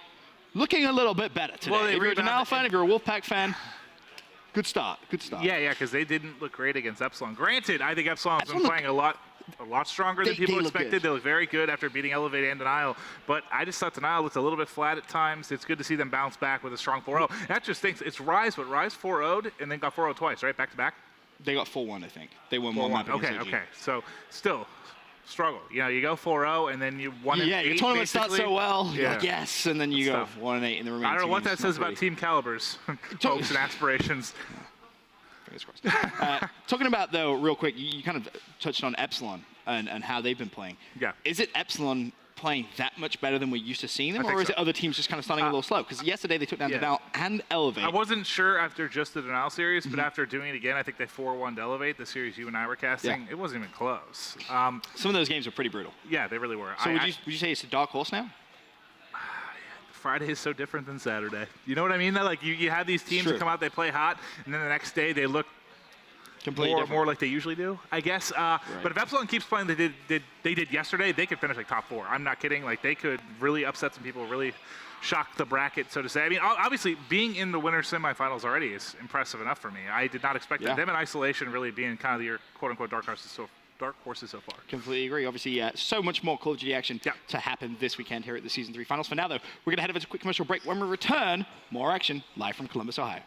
looking a little bit better today. Well, if you're a Denal fan, if you're a Wolfpack fan, good start. Good start. Yeah, because they didn't look great against Epsilon. Granted, I think Epsilon's been playing a lot stronger than people expected. They look very good after beating Elevate and Denial. But I just thought Denial looked a little bit flat at times. It's good to see them bounce back with a strong 4-0. That just thinks it's Rise, but Rise 4-0'd and then got 4-0 twice, right? Back to back? They got 4-1, I think. They won 1-1. Okay. So still struggle. You know, you go 4-0 and then you won it. Yeah, your tournament starts so well. You're like, yes, and then you go 1-8 in the remaining. I don't know what that says about team calibers, hopes and aspirations. Talking about, though, real quick, you kind of touched on Epsilon and how they've been playing. Yeah. Is it Epsilon playing that much better than we're used to seeing them, or is it other teams just kind of starting a little slow? Because yesterday they took down Denial and Elevate. I wasn't sure after just the Denial series, but after doing it again, I think they 4-1'd Elevate, the series you and I were casting. Yeah. It wasn't even close. Some of those games were pretty brutal. Yeah, they really were. So would you say it's a dark horse now? Friday is so different than Saturday. You know what I mean? That, like, you have these teams that come out, they play hot, and then the next day they look more like they usually do, I guess. But if Epsilon keeps playing they did yesterday, they could finish like top 4. I'm not kidding. Like, they could really upset some people, really shock the bracket, so to say. I mean, obviously, being in the winner's semifinals already is impressive enough for me. I did not expect them in isolation really being kind of your quote-unquote dark horses so far. Completely agree. Obviously, so much more Call of Duty action to happen this weekend here at the Season 3 Finals. For now, though, we're going to head over to a quick commercial break. When we return, more action live from Columbus, Ohio.